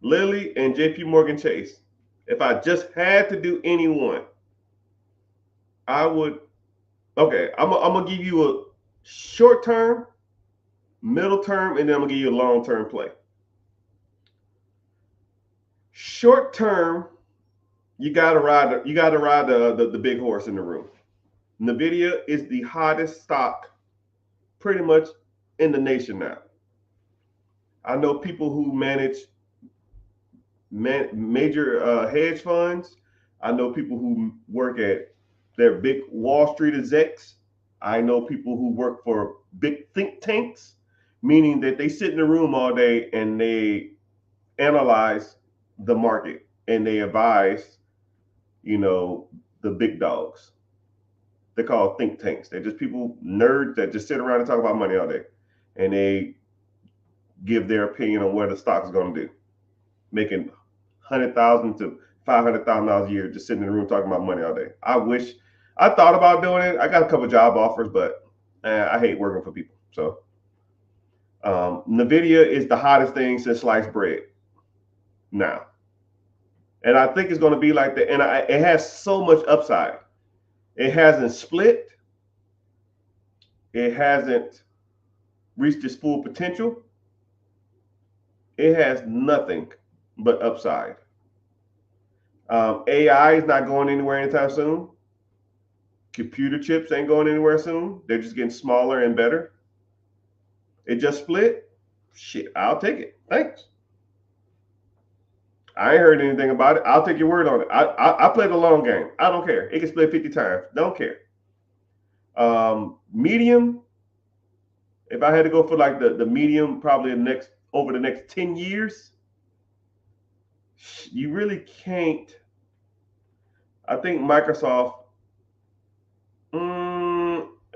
Lilly, and JP Morgan Chase. If I just had to do any one, I would. Okay, I'm gonna give you a short term, middle term, and then I'm gonna give you a long term play. Short term, you gotta ride the big horse in the room. Nvidia is the hottest stock pretty much in the nation now. I know people who manage major hedge funds. I know people who work at their big Wall Street execs. I know people who work for big think tanks, meaning that they sit in the room all day and they analyze the market and they advise, you know, the big dogs. They're called think tanks. They're just people, nerds that just sit around and talk about money all day. And they give their opinion on what the stock is going to do, making 100,000 to $500,000 a year just sitting in the room talking about money all day. I wish I thought about doing it. I got a couple job offers, but I hate working for people. So Nvidia is the hottest thing since sliced bread now, and I think it's going to be like that. And it has so much upside. It hasn't split. It hasn't reached its full potential. It has nothing but upside. AI is not going anywhere anytime soon. Computer chips ain't going anywhere soon. They're just getting smaller and better. It just split. Shit, I'll take it. Thanks. I ain't heard anything about it. I'll take your word on it. I play the long game. I don't care. It can split 50 times. Don't care. Medium. If I had to go for like the medium, probably over the next 10 years, you really can't. I think Microsoft,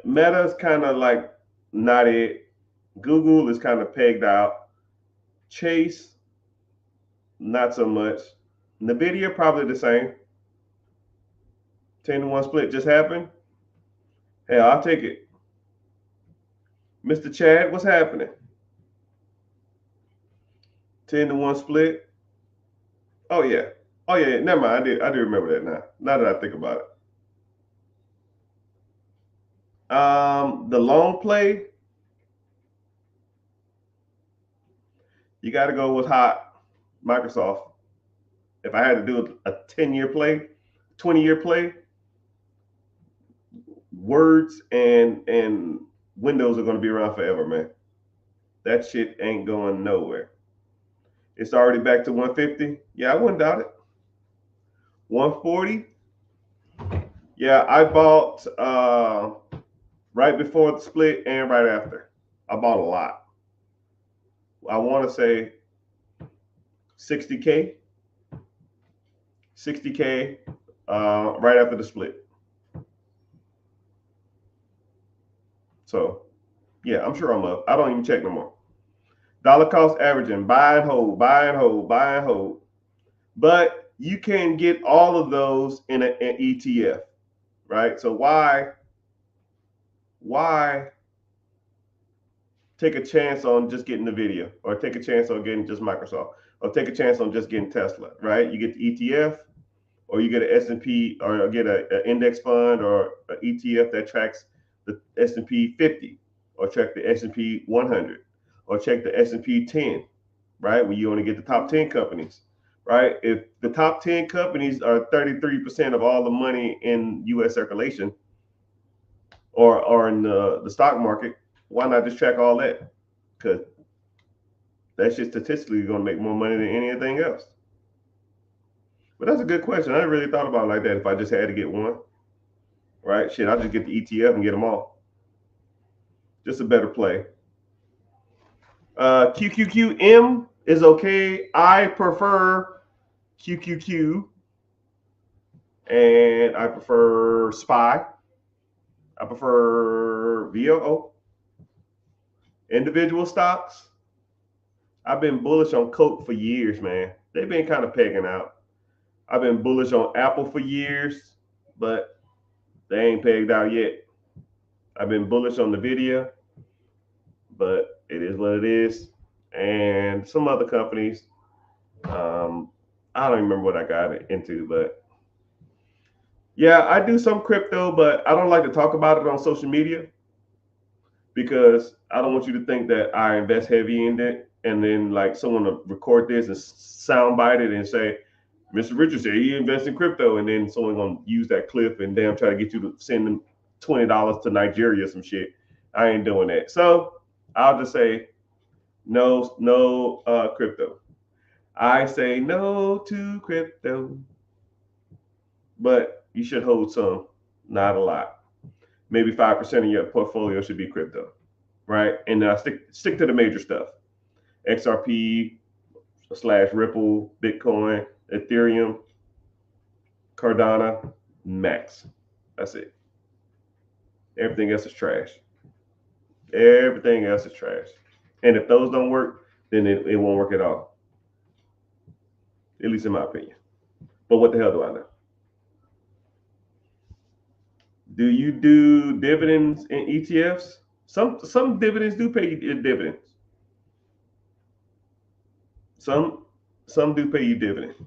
Meta's kind of like not it. Google is kind of pegged out. Chase, not so much. Nvidia, probably the same. 10-1 split just happened. Hey, I'll take it. Mr. Chad, what's happening? 10-1 split. Oh yeah. Oh yeah. Never mind. I do remember that now. Now that I think about it. The long play, you got to go with hot Microsoft. If I had to do a 10-year play, 20-year play, words and Windows are going to be around forever, man. That shit ain't going nowhere. It's already back to 150. Yeah, I wouldn't doubt it. 140. Yeah, I bought right before the split and right after. I bought a lot. I want to say 60K, 60K right after the split. So yeah, I'm sure I'm up. I don't even check no more. Dollar cost averaging, buy and hold, buy and hold, buy and hold. But you can get all of those in an ETF, right? So why take a chance on just getting Nvidia, or take a chance on getting just Microsoft, or take a chance on just getting Tesla, right? You get the ETF, or you get an S&P, or get an index fund or an ETF that tracks the S&P 50, or track the S&P 100, or check the S&P 10, right? Where you only get the top 10 companies, right? If the top 10 companies are 33% of all the money in U.S. circulation, or in the stock market, why not just track all that? Because that's just statistically going to make more money than anything else. But that's a good question. I never really thought about it like that. If I just had to get one, right? Shit, I'll just get the ETF and get them all. Just a better play. QQQM is okay. I prefer QQQ, and I prefer SPY. I prefer VOO. Individual stocks. I've been bullish on Coke for years, man. They've been kind of pegging out. I've been bullish on Apple for years, but they ain't pegged out yet. I've been bullish on NVIDIA, but it is what it is. And some other companies, I don't remember what I got into, but yeah, I do some crypto, but I don't like to talk about it on social media because I don't want you to think that I invest heavy in it, and then like someone will record this and soundbite it and say, Mr. Richard said he invests in crypto, and then someone gonna use that clip and damn try to get you to send them $20 to Nigeria or some shit. I ain't doing that. So I'll just say no crypto. I say no to crypto, but you should hold some, not a lot. Maybe 5% of your portfolio should be crypto, right? And I stick to the major stuff: XRP / Ripple, Bitcoin, Ethereum, Cardano, Max. That's it. Everything else is trash. Everything else is trash. And if those don't work, then it won't work at all. At least in my opinion. But what the hell do I know? Do you do dividends in ETFs? Some dividends do pay you dividends. Some do pay you dividends.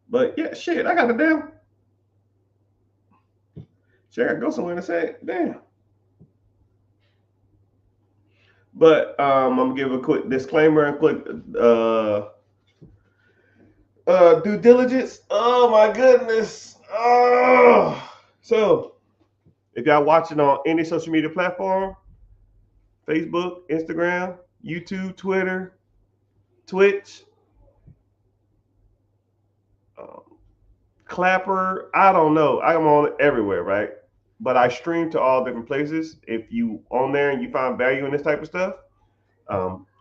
But yeah, shit, I got to damn. Shit, I got to go somewhere and say, damn. But I'm gonna give a quick disclaimer and quick due diligence. Oh my goodness. Oh. So if y'all watching on any social media platform, Facebook, Instagram, YouTube, Twitter, Twitch, Clapper, I don't know. I'm on everywhere, right? But I stream to all different places. If you on there and you find value in this type of stuff,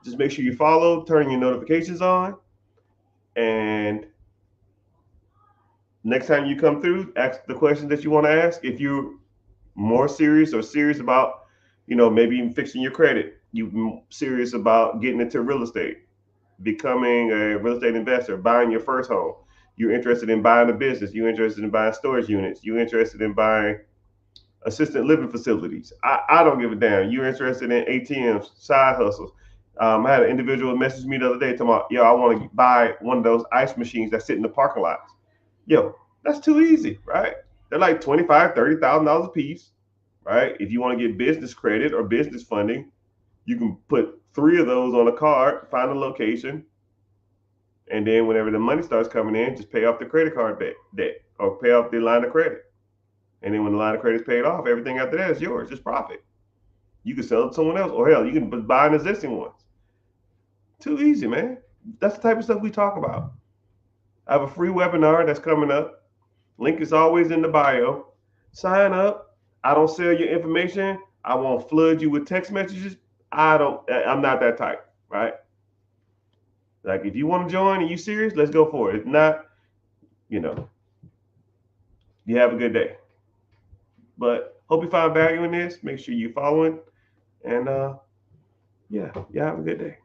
just make sure you follow, turn your notifications on, and next time you come through, ask the questions that you want to ask. If you're more serious about, maybe even fixing your credit, you serious about getting into real estate, becoming a real estate investor, buying your first home, you're interested in buying a business, you're interested in buying storage units, you're interested in buying assisted living facilities. I don't give a damn. You're interested in ATMs, side hustles. I had an individual message me the other day talking about, yo, I want to buy one of those ice machines that sit in the parking lots. Yo, that's too easy, right? They're like $25,000, $30,000 a piece, right? If you want to get business credit or business funding, you can put 3 of those on a card, find a location, and then whenever the money starts coming in, just pay off the credit card debt or pay off the line of credit. And then when the line of credit is paid off, everything after that is yours. It's profit. You can sell it to someone else, or hell, you can buy an existing ones. Too easy, man. That's the type of stuff we talk about. I have a free webinar that's coming up. Link is always in the bio. Sign up. I don't sell your information. I won't flood you with text messages. I'm not that type, right? Like if you want to join and you serious, let's go for it. If not, you have a good day. But hope you find value in this. Make sure you following. And yeah, have a good day.